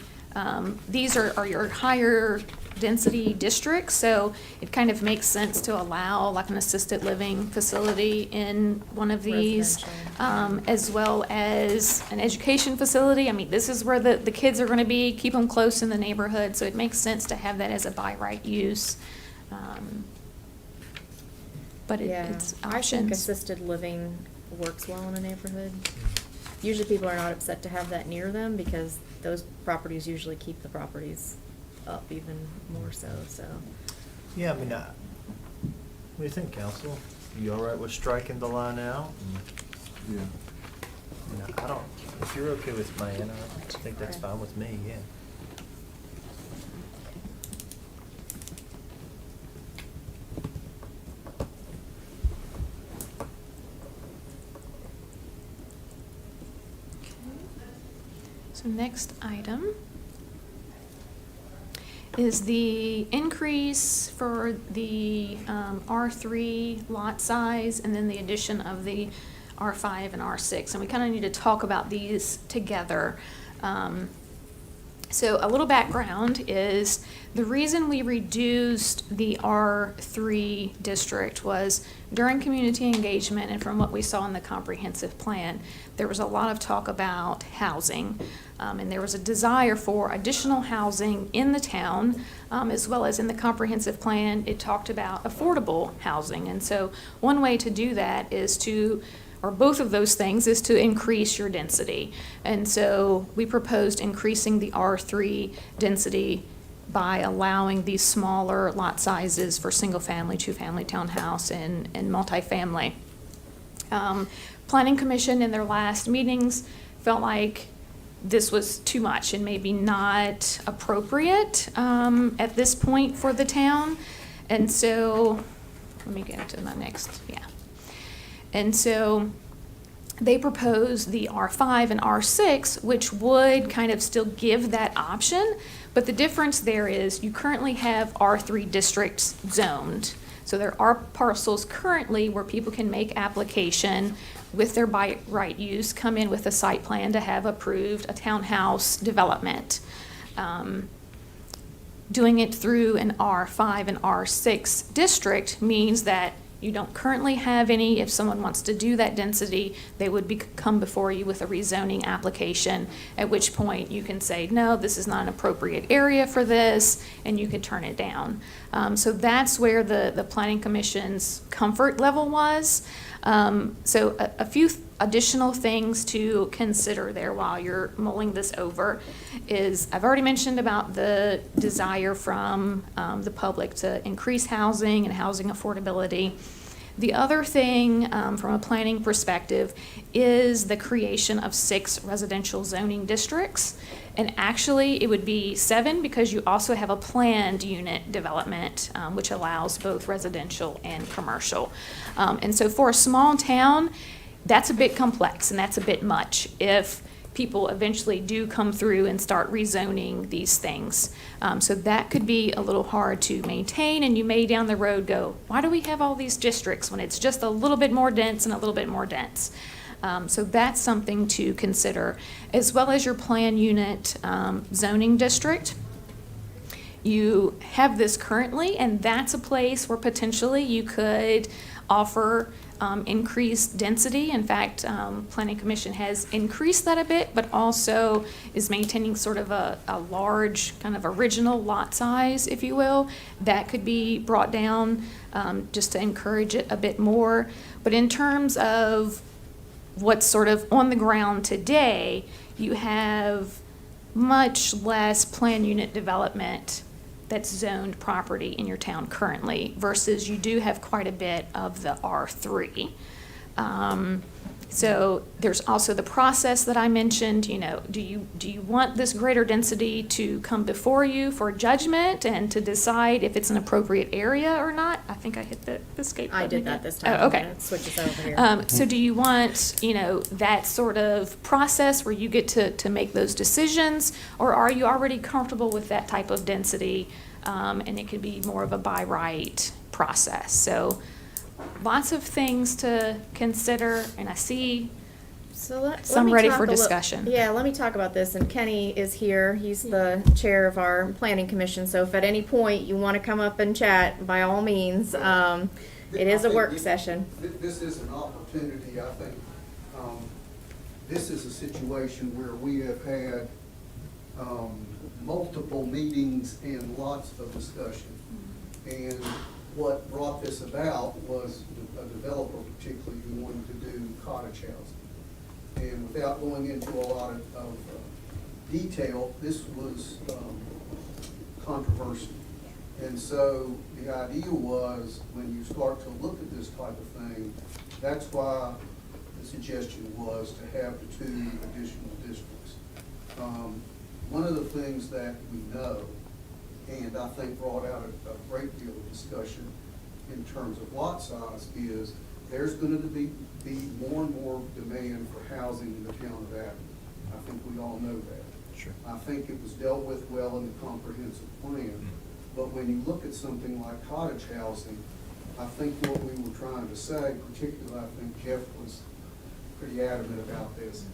these are your higher density districts, so it kind of makes sense to allow like an assisted living facility in one of these, Residential. as well as an education facility. I mean, this is where the kids are gonna be, keep them close in the neighborhood, so it makes sense to have that as a by right use. But Yeah, it's I think options. assisted living works well in a neighborhood. Usually people are not upset to have that near them because those properties usually keep the properties up even more so, so. Yeah, I mean, what do you think, council? You all right with striking the line out? Yeah. You know, I don't, if you're okay with Diana, I think that's Okay. fine with me, yeah. So next item is the increase for the R3 lot size and then the addition of the R5 and R6. And we kind of need to talk about these together. So a little background is the reason we reduced the R3 district was during community engagement and from what we saw in the comprehensive plan, there was a lot of talk about housing. And there was a desire for additional housing in the town, as well as in the comprehensive plan, it talked about affordable housing. And so one way to do that is to, or both of those things, is to increase your density. And so we proposed increasing the R3 density by allowing these smaller lot sizes for single-family, two-family townhouse, and multifamily. Planning Commission in their last meetings felt like this was too much and maybe not appropriate at this point for the town. And so, let me get to my next, yeah. And so they proposed the R5 and R6, which would kind of still give that option, but the difference there is you currently have R3 districts zoned. So there are parcels currently where people can make application with their by right use, come in with a site plan to have approved a townhouse development. Doing it through an R5 and R6 district means that you don't currently have any. If someone wants to do that density, they would come before you with a rezoning application, at which point you can say, no, this is not an appropriate area for this, and you could turn it down. So that's where the Planning Commission's comfort level was. So a few additional things to consider there while you're mulling this over is, I've already mentioned about the desire from the public to increase housing and housing affordability. The other thing from a planning perspective is the creation of 6 residential zoning districts. And actually, it would be 7 because you also have a planned unit development, which allows both residential and commercial. And so for a small town, that's a bit complex and that's a bit much if people eventually do come through and start rezoning these things. So that could be a little hard to maintain, and you may down the road go, why do we have all these districts when it's just a little bit more dense and a little bit more dense? So that's something to consider, as well as your plan unit zoning district. you have this currently, and that's a place where potentially you could offer increased density. In fact, Planning Commission has increased that a bit, but also is maintaining sort of a large kind of original lot size, if you will. That could be brought down just to encourage it a bit more. But in terms of what's sort of on the ground today, you have much less planned unit development that's zoned property in your town currently versus you do have quite a bit of the R3. So there's also the process that I mentioned, you know, do you want this greater density to come before you for judgment and to decide if it's an appropriate area or not? I think I hit the escape button. I did again. that this time. Oh, okay. I'm gonna switch this over here. So do you want, you know, that sort of process where you get to make those decisions, or are you already comfortable with that type of density, and it could be more of a by right process? So lots of things to consider, and I see So let some me ready talk for a little- discussion. Yeah, let me talk about this, and Kenny is here, he's the chair of our planning commission, so if at any point you want to come up and chat, by all means, it is a work session. This is an opportunity, I think. This is a situation where we have had multiple meetings and lots of discussion. And what brought this about was a developer particularly who wanted to do cottage housing. And without going into a lot of detail, this was controversial. And so the idea was, when you start to look at this type of thing, that's why the suggestion was to have the 2 additional districts. One of the things that we know, and I think brought out a great deal of discussion in terms of lot size, is there's going to be more and more demand for housing in the town of Abingdon. I think we all know that. Sure. I think it was dealt with well in the comprehensive plan. But when you look at something like cottage housing, I think what we were trying to say, particularly I think Jeff was pretty adamant about this,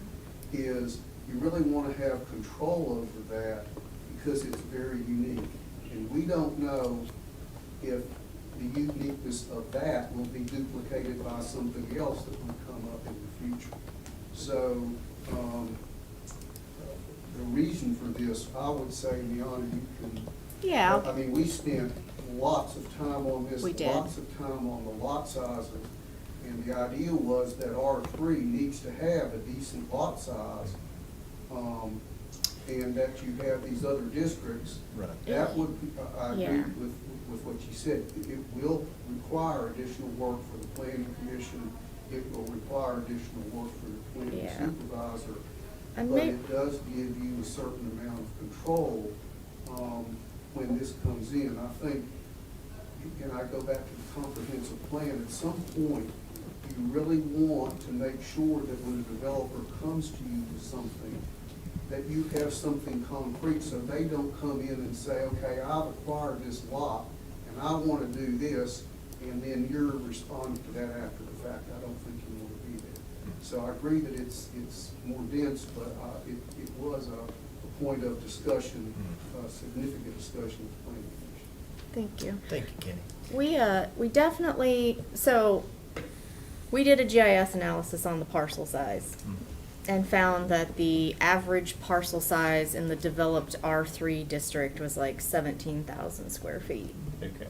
is you really want to have control over that because it's very unique. And we don't know if the uniqueness of that will be duplicated by something else that will come up in the future. So the reason for this, I would say, Liana, you can. Yeah. I mean, we spent lots of time on this. We did. Lots of time on the lot sizes. And the idea was that R3 needs to have a decent lot size. And that you have these other districts. Right. That would, I agree Yeah. with what you said. It will require additional work for the planning commission. It will require additional work for the planning Yeah. supervisor. And But may- it does give you a certain amount of control when this comes in. I think, and I go back to the comprehensive plan, at some point, you really want to make sure that when a developer comes to you with something, that you have something concrete, so they don't come in and say, okay, I've acquired this lot, and I want to do this, and then you're responding to that after the fact. I don't think you want to be there. So I agree that it's more dense, but it was a point of discussion, significant discussion with the planning commission. Thank you. Thank you, Kenny. We definitely, so we did a GIS analysis on the parcel size and found that the average parcel size in the developed R3 district was like 17,000 square feet. Okay.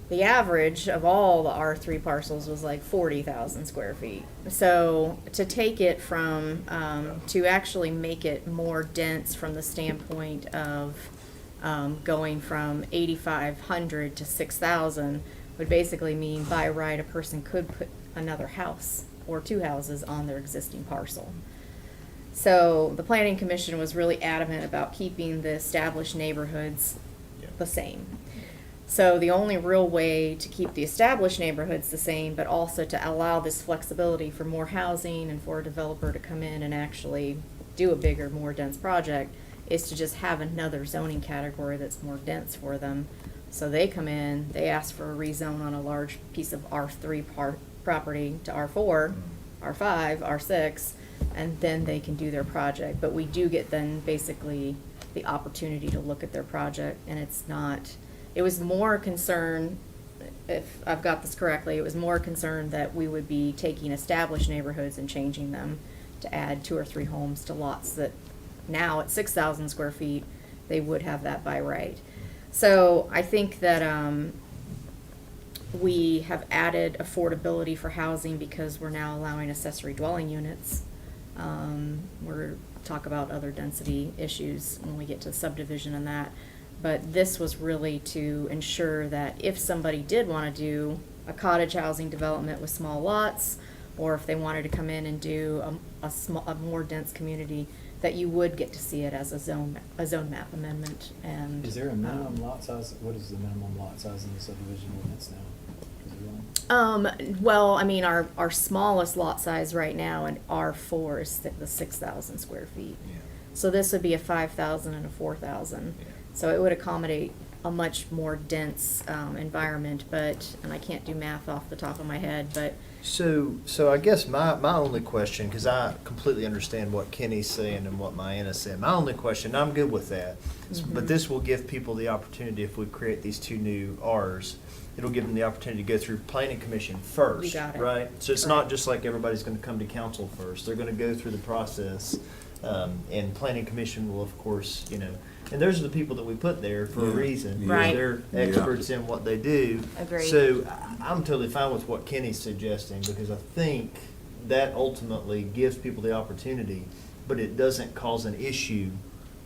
The average of all the R3 parcels was like 40,000 square feet. So to take it from, to actually make it more dense from the standpoint of going from 8,500 to 6,000 would basically mean by right a person could put another house or 2 houses on their existing parcel. So the Planning Commission was really adamant about keeping the established neighborhoods the same. So the only real way to keep the established neighborhoods the same, but also to allow this flexibility for more housing and for a developer to come in and actually do a bigger, more dense project, is to just have another zoning category that's more dense for them. So they come in, they ask for a rezone on a large piece of R3 property to R4, R5, R6, and then they can do their project. But we do get then basically the opportunity to look at their project, and it was more concern, if I've got this correctly, it was more concern that we would be taking established neighborhoods and changing them to add 2 or 3 homes to lots that now at 6,000 square feet, they would have that by right. So I think that we have added affordability for housing because we're now allowing accessory dwelling units. We're talk about other density issues when we get to subdivision and that. But this was really to ensure that if somebody did want to do a cottage housing development with small lots, or if they wanted to come in and do a more dense community, that you would get to see it as a zone map amendment. And Is there a minimum lot size? What is the minimum lot size in the subdivision ordinance now? Is there one? Well, I mean, our smallest lot size right now in R4 is the 6,000 square feet. Yeah. So this would be a 5,000 and a 4,000. Yeah. So it would accommodate a much more dense environment, and I can't do math off the top of my head, but So I guess my only question, because I completely understand what Kenny's saying and what Mayanna's saying. My only question, I'm good with that, but this will give people the opportunity, if we create these 2 new Rs, it'll give them the opportunity to go through planning commission first, You got it. right? So it's not just like everybody's going to come to council first. They're going to go through the process, and planning commission will, of course, and those are the people that we put there for a Yeah. reason. Right. They're experts in what they do. Agreed. So I'm totally fine with what Kenny's suggesting, because I think that ultimately gives people the opportunity, but it doesn't cause an issue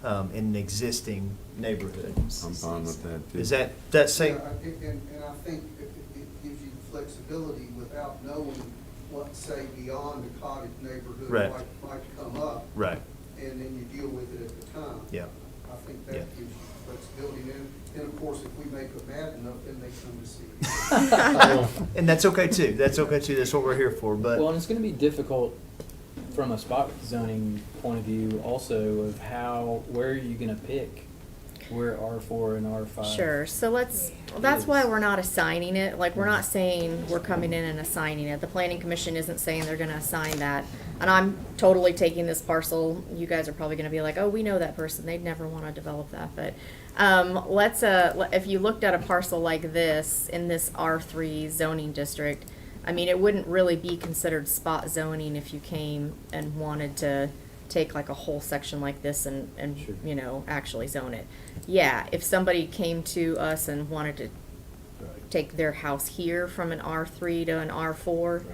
in an existing neighborhood. I'm fine with that too. Is that same? Yeah, and I think it gives you flexibility without knowing what, say, beyond the cottage neighborhood Right. might come up, Right, and then you deal with it at the time. yeah. I think Yeah. that gives you flexibility. And of course, if we make it bad enough, then they come to see you. And that's okay too. That's okay too. That's what we're here for, but. Well, and it's going to be difficult from a spot zoning point of view also of where are you going to pick where R4 and R5? Sure, so that's why we're not assigning it, like, we're not saying we're coming in and assigning it. The planning commission isn't saying they're gonna assign that. And I'm totally taking this parcel, you guys are probably gonna be like, oh, we know that person, they'd never wanna develop that, but, if you looked at a parcel like this, in this R3 zoning district, I mean, it wouldn't really be considered spot zoning if you came and wanted to take like a whole section like this and Sure. actually zone it. Yeah, if somebody came to us and wanted to Right. take their house here from an R3 to an R4, Right.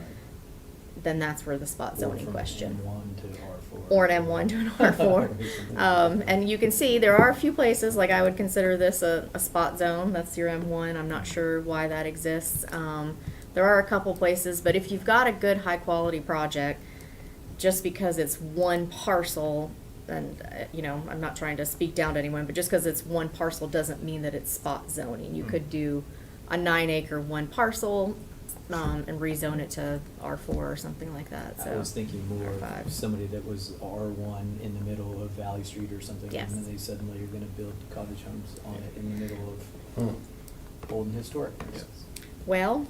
then that's where the spot Or zoning from question. M1 to R4. Or an M1 to an R4. And you can see there are a few places, like I would consider this a spot zone, that's your M1, I'm not sure why that exists. There are a couple places, but if you've got a good high quality project, just because it's one parcel, and, I'm not trying to speak down to anyone, but just because it's one parcel doesn't mean that it's spot zoning. You could do a 9-acre one parcel, and rezone it to R4 or something like that, so. I was thinking more R5. of somebody that was R1 in the middle of Valley Street or something. Yes. And then they suddenly are going to build cottage homes on it in the middle of old and historic. Well,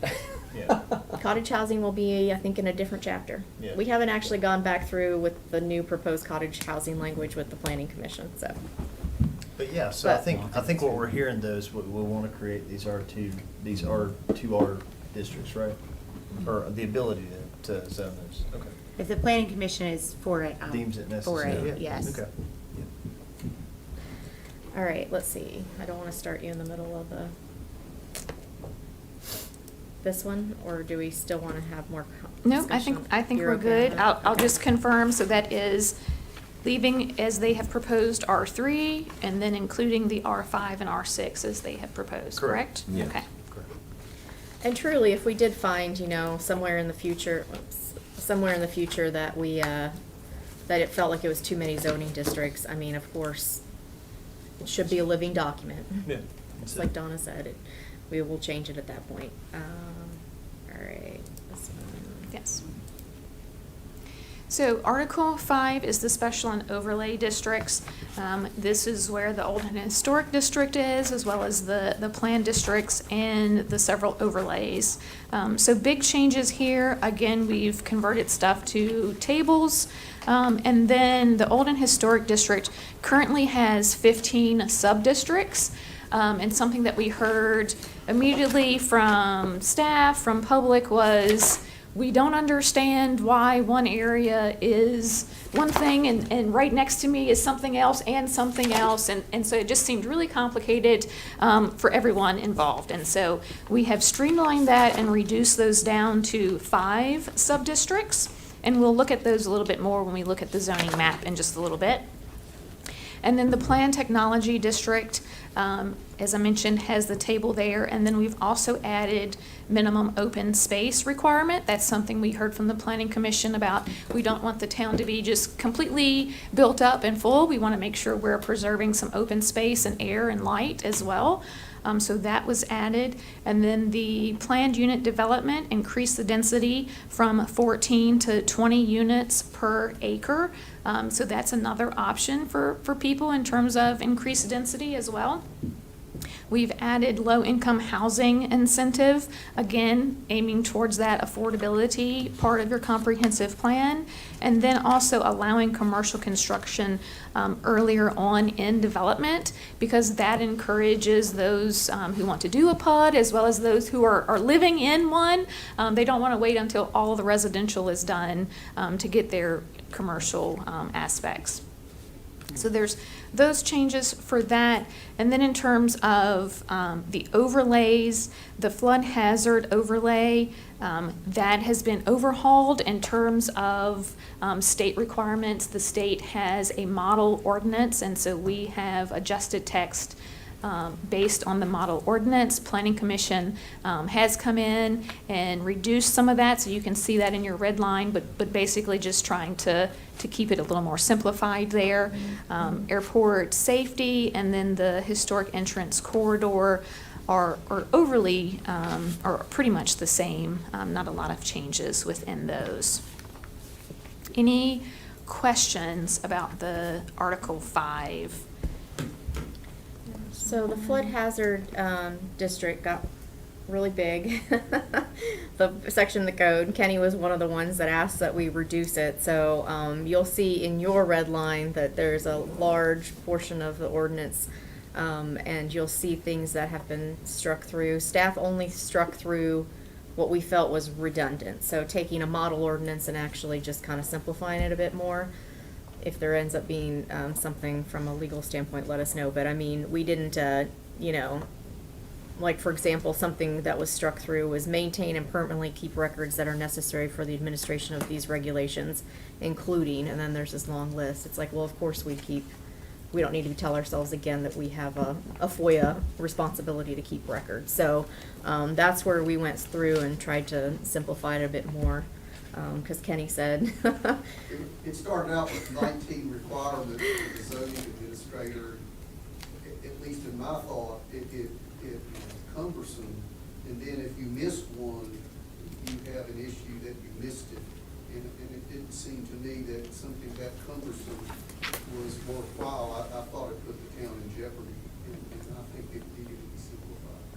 Yeah. cottage housing will be, I think, in a different chapter. Yeah. We haven't actually gone back through with the new proposed cottage housing language with the planning commission, so. But yeah, so I But- think what we're hearing though is we want to create these R2R districts, right? Or the ability to zone those. Okay. If the planning commission is for it, I'm Deems it for necessary. it, yes. Okay. All right, let's see. I don't want to start you in the middle of this one, or do we still want to have more No, discussion? I think You're we're okay good. with it? I'll Okay. just confirm, so that is leaving as they have proposed R3, and then including the R5 and R6 as they have proposed, Correct. correct? Yes. Okay. Correct. And truly, if we did find, somewhere in the future that we, that it felt like it was too many zoning districts, I mean, of course, it should be a living document. Yeah. Just like Donna said, we will change it at that point. All right, this one. Yes. So Article 5 is the special and overlay districts. This is where the old and historic district is, as well as the planned districts and the several overlays. So big changes here. Again, we've converted stuff to tables. And then the Olden Historic District currently has 15 sub-districts. And something that we heard immediately from staff, from public, was we don't understand why one area is one thing and right next to me is something else and something else. And so it just seemed really complicated for everyone involved. And so we have streamlined that and reduced those down to 5 sub-districts. And we'll look at those a little bit more when we look at the zoning map in just a little bit. And then the Plan Technology District, as I mentioned, has the table there. And then we've also added minimum open space requirement. That's something we heard from the Planning Commission about. We don't want the town to be just completely built up and full. We want to make sure we're preserving some open space and air and light as well. So that was added. And then the planned unit development increased the density from 14 to 20 units per acre. So that's another option for people in terms of increased density as well. We've added low-income housing incentive, again, aiming towards that affordability part of your comprehensive plan, and then also allowing commercial construction earlier on in development, because that encourages those who want to do a PUD as well as those who are living in one. They don't want to wait until all the residential is done to get their commercial aspects. So there's those changes for that. And then in terms of the overlays, the flood hazard overlay, that has been overhauled in terms of state requirements. The state has a model ordinance, and so we have adjusted text based on the model ordinance. Planning Commission has come in and reduced some of that, so you can see that in your red line, but basically just trying to keep it a little more simplified there. Airport safety and then the historic entrance corridor are overly, are pretty much the same. Not a lot of changes within those. Any questions about the Article 5? So the flood hazard district got really big. The section of the code, Kenny was one of the ones that asked that we reduce it. So you'll see in your red line that there's a large portion of the ordinance, and you'll see things that have been struck through. Staff only struck through what we felt was redundant. So taking a model ordinance and actually just kind of simplifying it a bit more. If there ends up being something from a legal standpoint, let us know. But I mean, we didn't, like for example, something that was struck through was maintain and permanently keep records that are necessary for the administration of these regulations, including, and then there's this long list. It's like, well, of course we don't need to tell ourselves again that we have a FOIA responsibility to keep records. So that's where we went through and tried to simplify it a bit more. Because Kenny said. It started out with 19 requirements for the zoning administrator. At least in my thought, it was cumbersome. And then if you missed one, you have an issue that you missed it. And it didn't seem to me that something that cumbersome was worthwhile. I thought it put the town in jeopardy. And I think it needed to be simplified.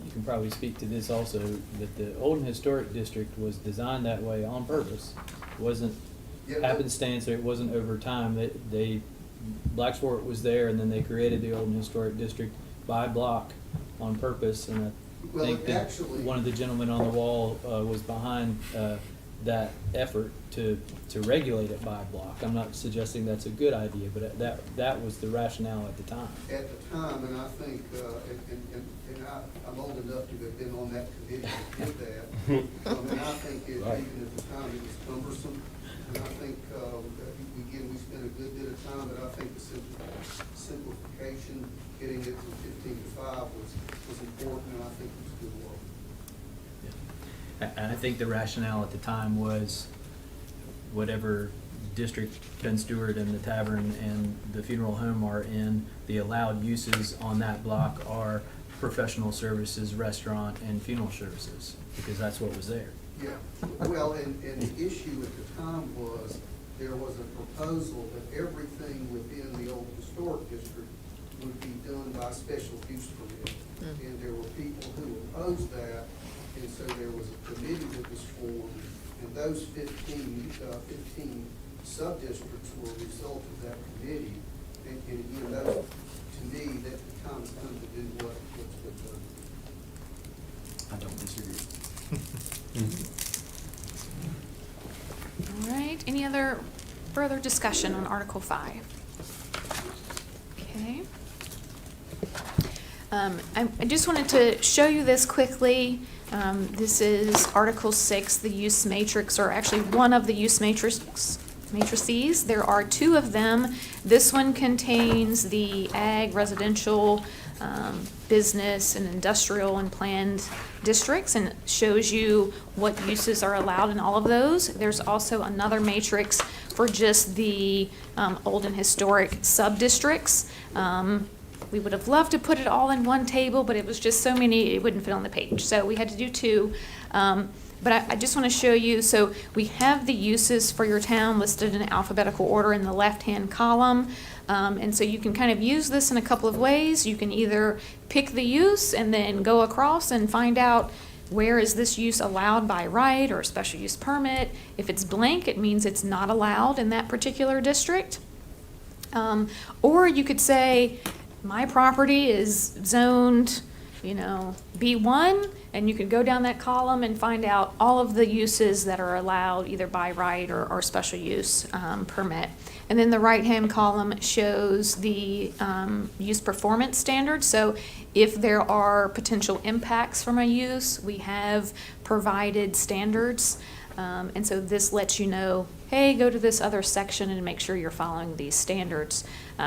You can probably speak to this also, that the Olden Historic District was designed that way on purpose. It wasn't happenstance, or it wasn't over time. Blacksburg was there, and then they created the Olden Historic District by block on purpose. And I think that one of the gentlemen on the wall was behind that effort to regulate it by block. I'm not suggesting that's a good idea, but that was the rationale at the time. At the time, and I think, I'm old enough to have been on that committee that did that. And I think even at the time it was cumbersome. And I think, again, we spent a good bit of time, but I think the simplification, getting it from 15 to 5 was important, and I think it was good work. And I think the rationale at the time was whatever district Ken Stewart and the tavern and the funeral home are in, the allowed uses on that block are professional services, restaurant, and funeral services, because that's what was there. Yeah, well, and the issue at the time was there was a proposal that everything within the old historic district would be done by special use permit. And there were people who opposed that, and so there was a committee that was formed And those 15 sub-districts were a result of that committee. And again, those, to me, that kind of come to do what's been done. I don't disagree. All right, any other further discussion on Article 5? Okay. I just wanted to show you this quickly. This is Article 6, the use matrix, or actually one of the use matrices. There are two of them. This one contains the ag, residential, business, and industrial and planned districts, and shows you what uses are allowed in all of those. There's also another matrix for just the old and historic sub-districts. We would have loved to put it all in one table, but it was just so many, it wouldn't fit on the page. So we had to do two. But I just want to show you, so we have the uses for your town listed in alphabetical order in the left-hand column. And so you can kind of use this in a couple of ways. You can either pick the use and then go across and find out where is this use allowed by right or special use permit. If it's blank, it means it's not allowed in that particular district. Or you could say, my property is zoned, B1, and you could go down that column and find out all of the uses that are allowed either by right or special use permit. And then the right-hand column shows the use performance standards. So if there are potential impacts from a use, we have provided standards. And so this lets you know, hey, go to this other section and make sure you're following these standards.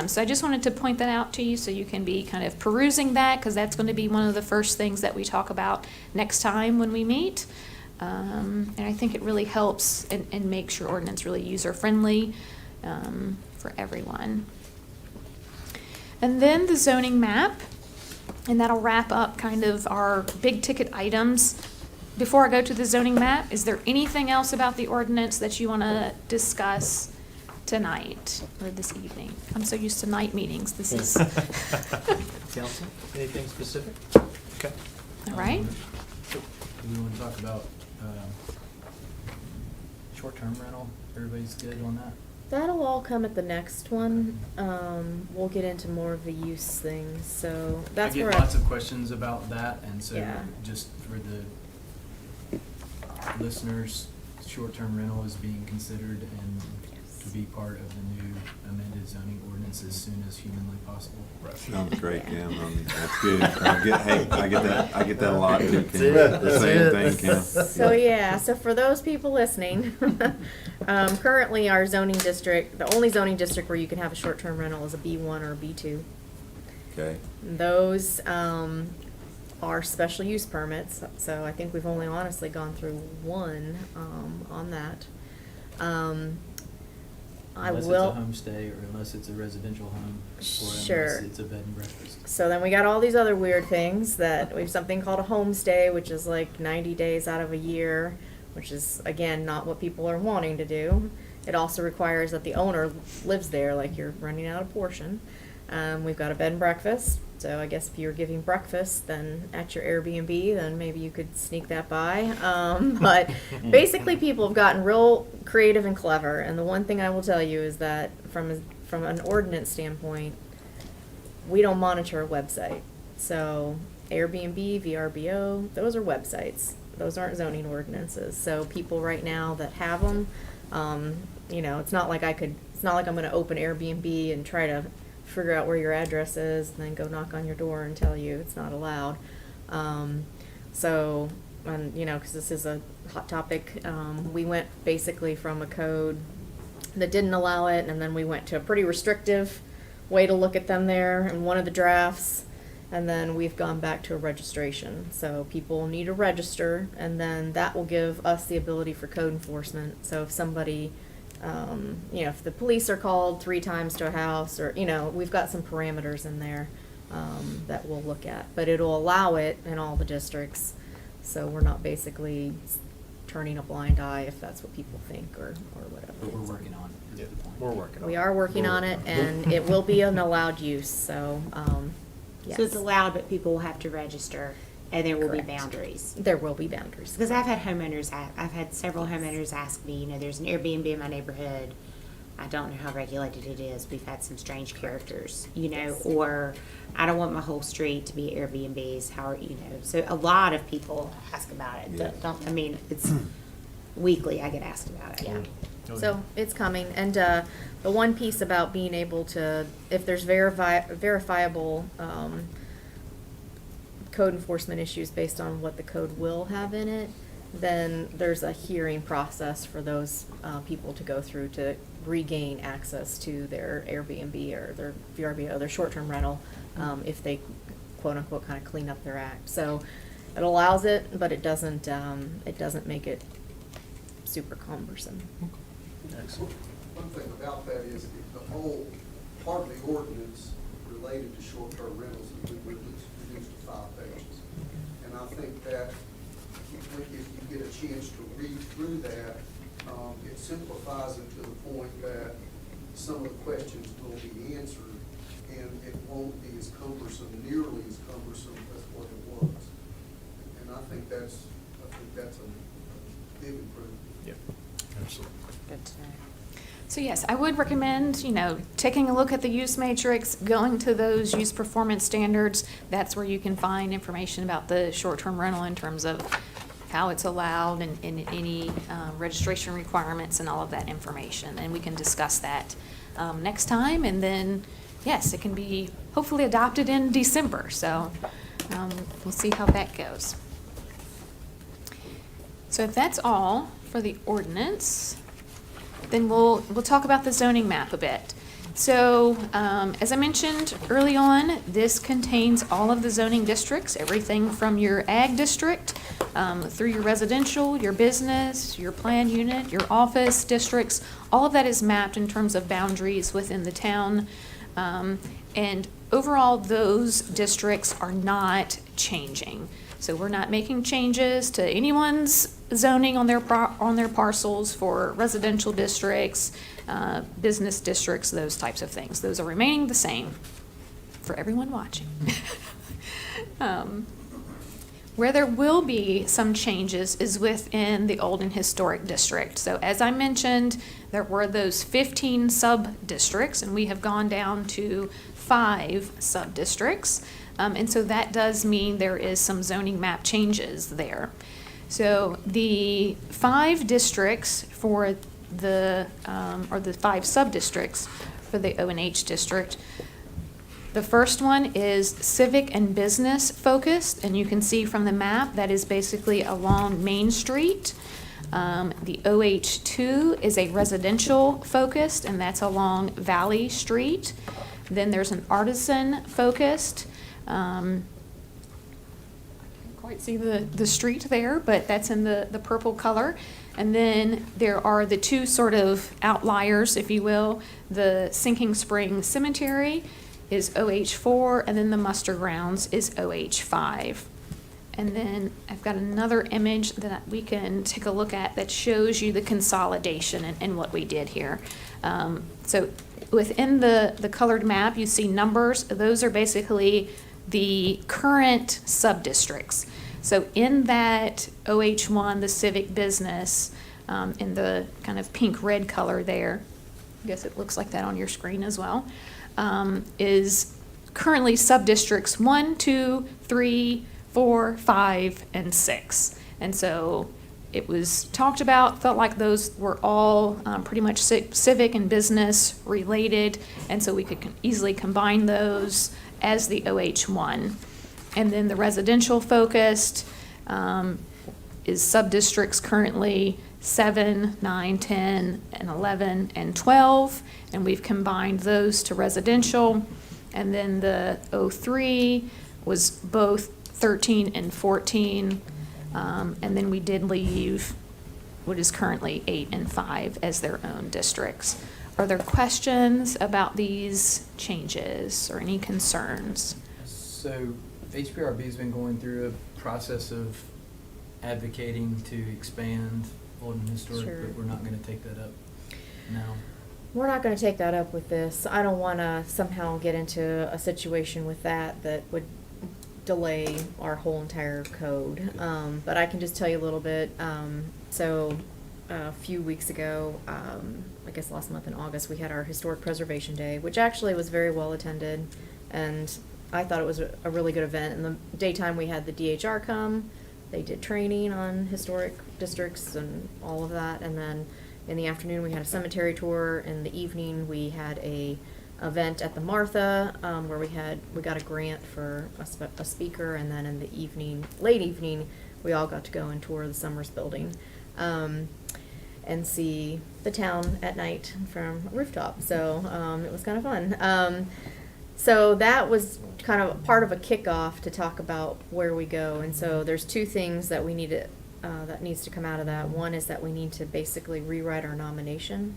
So I just wanted to point that out to you so you can be kind of perusing that, because that's going to be one of the first things that we talk about next time when we meet. And I think it really helps and makes your ordinance really user-friendly for everyone. And then the zoning map, and that'll wrap up kind of our big ticket items. Before I go to the zoning map, is there anything else about the ordinance that you want to discuss tonight or this evening? I'm so used to night meetings. This is Council, anything specific? Okay. all right. Do we want to talk about short-term rental? Everybody's good on that? That'll all come at the next one. We'll get into more of the use things, so that's I where get lots of questions about that, and so Yeah. just for the listeners, short-term rental is being considered and to be part of the new amended zoning ordinance as soon as humanly possible. Sounds great, yeah, that's good. I get that a lot too, That's Kim. it, The that's same it. thing, Kim. So yeah, so for those people listening, currently our zoning district, the only zoning district where you can have a short-term rental is a B1 or a B2. Okay, Those are special use permits, so I think we've only honestly gone through one on that. Unless it's a homestay, or unless it's a residential home, or Sure. unless it's a bed and breakfast. So then we got all these other weird things that we have something called a homestay, which is like 90 days out of a year, which is again not what people are wanting to do. It also requires that the owner lives there, like you're running out of portion. We've got a bed and breakfast. So I guess if you're giving breakfast then at your Airbnb, then maybe you could sneak that by. But basically people have gotten real creative and clever. And the one thing I will tell you is that from an ordinance standpoint, we don't monitor a website. So Airbnb, VRBO, those are websites. Those aren't zoning ordinances. So people right now that have them, it's not like I'm going to open Airbnb and try to figure out where your address is and then go knock on your door and tell you it's not allowed. Because this is a hot topic, we went basically from a code that didn't allow it, and then we went to a pretty restrictive way to look at them there in one of the drafts, and then we've gone back to a registration. So people need to register, and then that will give us the ability for code enforcement. So if somebody if the police are called 3 times to a house, or, we've got some parameters in there that we'll look at. But it'll allow it in all the districts, so we're not basically turning a blind eye if that's what people think or whatever. But we're working on it. Yeah, we're working on it. We are working on it, and it will be an allowed use, so, yes. So it's allowed, but people will have to register. And there will be Correct. boundaries. There will be boundaries. Because I've had homeowners, I've had several homeowners ask me, there's an Airbnb in my neighborhood. I don't know how regulated it is. We've had some strange characters, Yes. or I don't want my whole street to be Airbnbs. How are, so a lot of people ask about it. Yeah. It's weekly I get asked about it. Yeah. Oh, So it's coming, and the one piece about being able to, if there's verifiable code enforcement issues based on what the code will have in it, then there's a hearing process for those people to go through to regain access to their Airbnb or their VRBO, their short-term rental, if they quote-unquote kind of clean up their act. So it allows it, but it doesn't make it super cumbersome. Excellent. One thing about that is the whole part of the ordinance related to short-term rentals has been reduced to 5 pages. And I think that if you get a chance to read through that, it simplifies it to the point that some of the questions will be answered and it won't be as cumbersome, nearly as cumbersome as what it was. And I think that's a big improvement. Yep, absolutely. Good to know. So yes, I would recommend, taking a look at the use matrix, going to those use performance standards. That's where you can find information about the short-term rental in terms of how it's allowed and any registration requirements and all of that information. And we can discuss that next time. And then, yes, it can be hopefully adopted in December. So we'll see how that goes. So if that's all for the ordinance, then we'll talk about the zoning map a bit. So, as I mentioned early on, this contains all of the zoning districts, everything from your ag district through your residential, your business, your planned unit, your office districts. All of that is mapped in terms of boundaries within the town. And overall, those districts are not changing. So we're not making changes to anyone's zoning on their parcels for residential districts, business districts, those types of things. Those are remaining the same for everyone watching. Where there will be some changes is within the old and historic district. So as I mentioned, there were those 15 sub-districts, and we have gone down to 5 sub-districts. And so that does mean there is some zoning map changes there. So the 5 districts for the 5 sub-districts for the O&H district, the first one is civic and business focused, and you can see from the map that is basically along Main Street. The OH2 is a residential focused, and that's along Valley Street. Then there's an artisan focused. I can't quite see the street there, but that's in the purple color. And then there are the 2 sort of outliers, if you will. The Sinking Spring Cemetery is OH4, and then the Muster Grounds is OH5. And then I've got another image that we can take a look at that shows you the consolidation and what we did here. So within the colored map, you see numbers. Those are basically the current sub-districts. So in that OH1, the civic business, in the kind of pink-red color there, I guess it looks like that on your screen as well, is currently sub-districts 1, 2, 3, 4, 5, and 6. And so it was talked about, felt like those were all pretty much civic and business related, and so we could easily combine those as the OH1. And then the residential focused is sub-districts currently 7, 9, 10, and 11, and 12, and we've combined those to residential. And then the O3 was both 13 and 14, and then we did leave what is currently 8 and 5 as their own districts. Are there questions about these changes or any concerns? So HPRB's been going through a process of advocating to expand old and historic, Sure. but we're not going to take that up now. We're not going to take that up with this. I don't want to somehow get into a situation with that would delay our whole entire code. But I can just tell you a little bit. So a few weeks ago, I guess last month in August, we had our Historic Preservation Day, which actually was very well attended, and I thought it was a really good event. In the daytime, we had the DHR come. They did training on historic districts and all of that, and then in the afternoon, we had a cemetery tour. In the evening, we had a event at the Martha, where we got a grant for a speaker, and then in the evening, late evening, we all got to go and tour the Summers building, and see the town at night from a rooftop. So it was kind of fun. So that was kind of part of a kickoff to talk about where we go. And so there's two things that we need to, that needs to come out of that. One is that we need to basically rewrite our nomination.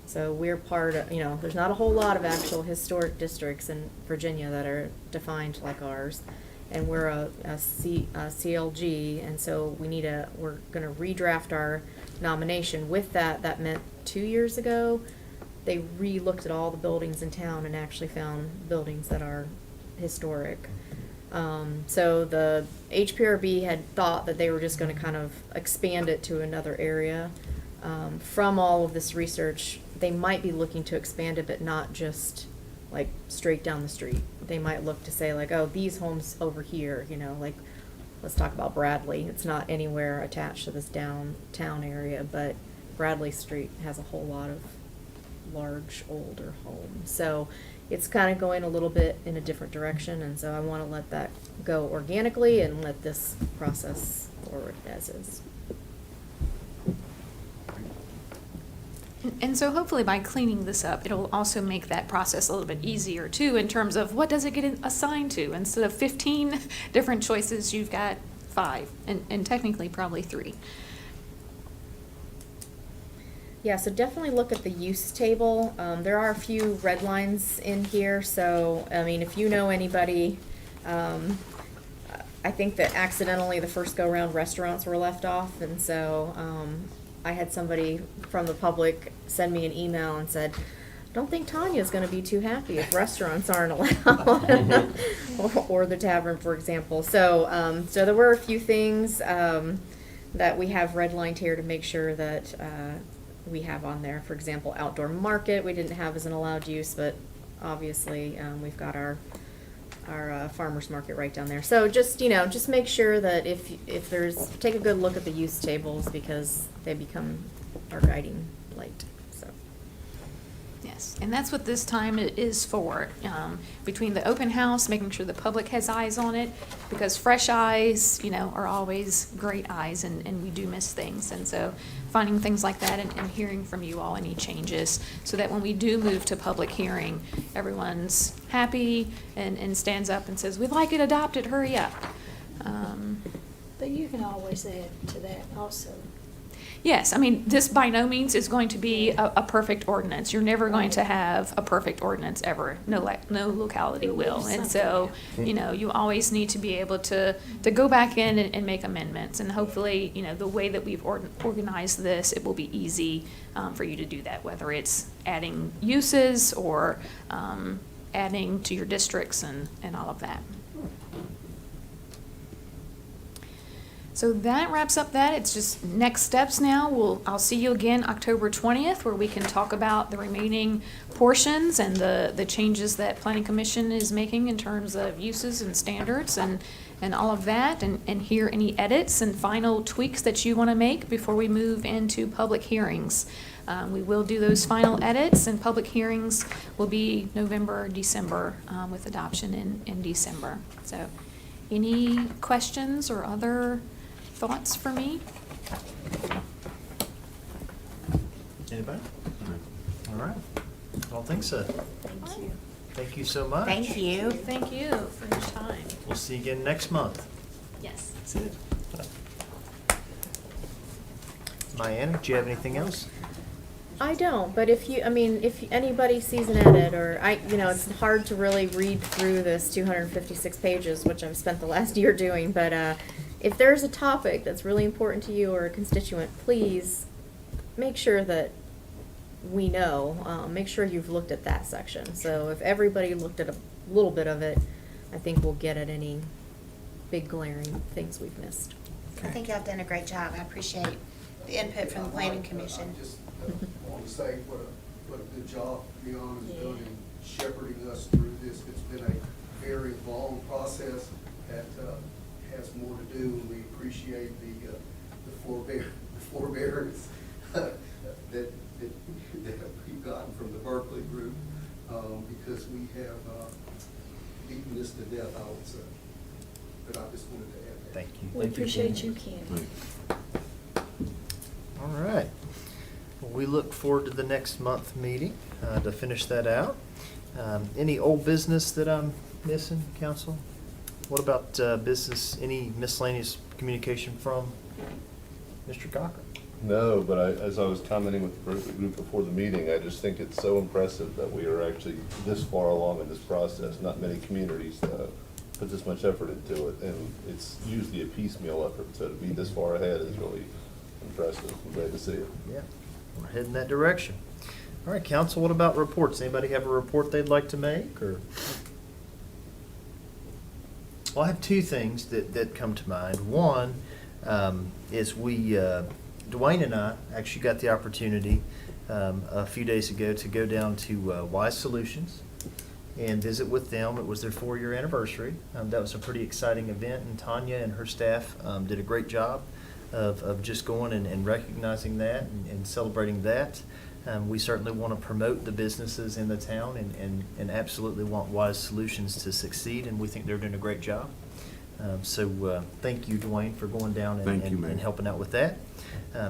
So we're part of, there's not a whole lot of actual historic districts in Virginia that are defined like ours. And we're a CLG, and so we're gonna redraft our nomination. With that meant 2 years ago, they re-looked at all the buildings in town and actually found buildings that are historic. So the HPRB had thought that they were just gonna kind of expand it to another area. From all of this research, they might be looking to expand it, but not just like straight down the street. They might look to say like, oh, these homes over here, like, let's talk about Bradley. It's not anywhere attached to this downtown area, but Bradley Street has a whole lot of large older homes. So it's kind of going a little bit in a different direction, and so I want to let that go organically and let this process forward as is. And so hopefully by cleaning this up, it'll also make that process a little bit easier too, in terms of what does it get assigned to? Instead of 15 different choices, you've got 5, and technically probably 3. Yeah, so definitely look at the use table. There are a few red lines in here, so, I mean, if you know anybody, I think that accidentally the first go-round restaurants were left off, and so, I had somebody from the public send me an email and said, I don't think Tanya's gonna be too happy if restaurants aren't allowed, or the tavern, for example. So, so there were a few things, that we have redlined here to make sure that, we have on there. For example, outdoor market, we didn't have as an allowed use, but obviously, we've got our farmer's market right down there. So just, just make sure that if there's, take a good look at the use tables, because they become our guiding light, so. Yes, and that's what this time is for. Between the open house, making sure the public has eyes on it, because fresh eyes, are always great eyes, and we do miss things. And so finding things like that and hearing from you all any changes, so that when we do move to public hearing, everyone's happy and stands up and says, we'd like it adopted, hurry up. But you can always add to that also. Yes, I mean, this by no means is going to be a perfect ordinance. You're never going to have a perfect ordinance ever. No locality will. And so, you always need to be able to go back in and make amendments. And hopefully, the way that we've organized this, it will be easy for you to do that, whether it's adding uses or adding to your districts and all of that. So that wraps up that. It's just next steps now. I'll see you again October 20th, where we can talk about the remaining portions and the changes that Planning Commission is making in terms of uses and standards and all of that, and hear any edits and final tweaks that you want to make before we move into public hearings. We will do those final edits, and public hearings will be November, December, with adoption in December. So any questions or other thoughts for me? Anybody? All right. I don't think so. Thank you. Thank you so much. Thank you. Thank you for your time. We'll see you again next month. Yes. That's it. Diana, do you have anything else? I don't, but if anybody sees an edit, or it's hard to really read through this 256 pages, which I've spent the last year doing, but if there's a topic that's really important to you or a constituent, please make sure that we know. Make sure you've looked at that section. So if everybody looked at a little bit of it, I think we'll get at any big glaring things we've missed. I think y'all have done a great job. I appreciate the input from the planning commission. I just want to say what a good job Beyond has done in shepherding us through this. It's been a very long process that has more to do, and we appreciate the forbearance that we've gotten from the Berkeley group, because we have beaten this to death, I would say. But I just wanted to add that. Thank you. We appreciate you, Ken. All right. Well, we look forward to the next month meeting to finish that out. Any old business that I'm missing, council? What about business, any miscellaneous communication from Mr. Cochran? No, but as I was commenting with the Berkeley group before the meeting, I just think it's so impressive that we are actually this far along in this process. Not many communities put this much effort into it, and it's usually a piecemeal effort, so to be this far ahead is really impressive. I'm glad to see it. Yeah, we're heading that direction. All right, council, what about reports? Anybody have a report they'd like to make, or? Well, I have two things that come to mind. One is Dwayne and I actually got the opportunity a few days ago to go down to Wise Solutions and visit with them. It was their 4-year anniversary. That was a pretty exciting event, and Tanya and her staff did a great job of just going and recognizing that and celebrating that. We certainly want to promote the businesses in the town and absolutely want Wise Solutions to succeed, and we think they're doing a great job. So thank you, Dwayne, for going down and helping out with that.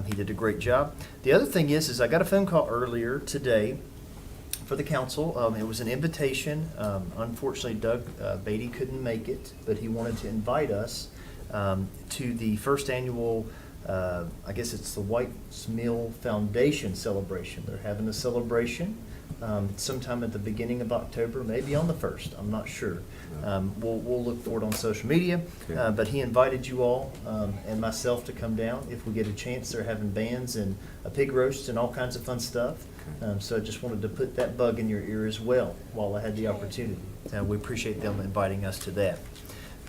He did a great job. The other thing is I got a phone call earlier today for the council. It was an invitation. Unfortunately, Doug Beatty couldn't make it, but he wanted to invite us to the first annual, I guess it's the White's Mill Foundation celebration. They're having a celebration sometime at the beginning of October, maybe on the 1st. I'm not sure. We'll look for it on social media. Okay. But he invited you all and myself to come down if we get a chance. They're having bands and a pig roast and all kinds of fun stuff. So I just wanted to put that bug in your ear as well while I had the opportunity. We appreciate them inviting us to that.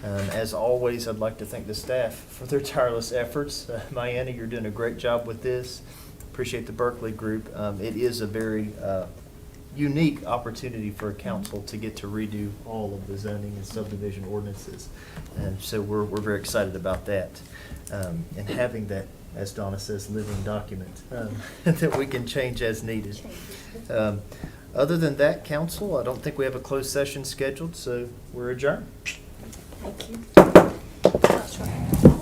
As always, I'd like to thank the staff for their tireless efforts. Mayanna, you're doing a great job with this. Appreciate the Berkeley group. It is a very unique opportunity for a council to get to redo all of the zoning and subdivision ordinances. And so we're very excited about that. And having that, as Donna says, living document that we can change as needed. Other than that, council, I don't think we have a closed session scheduled, so we're adjourned. Thank you. That's right.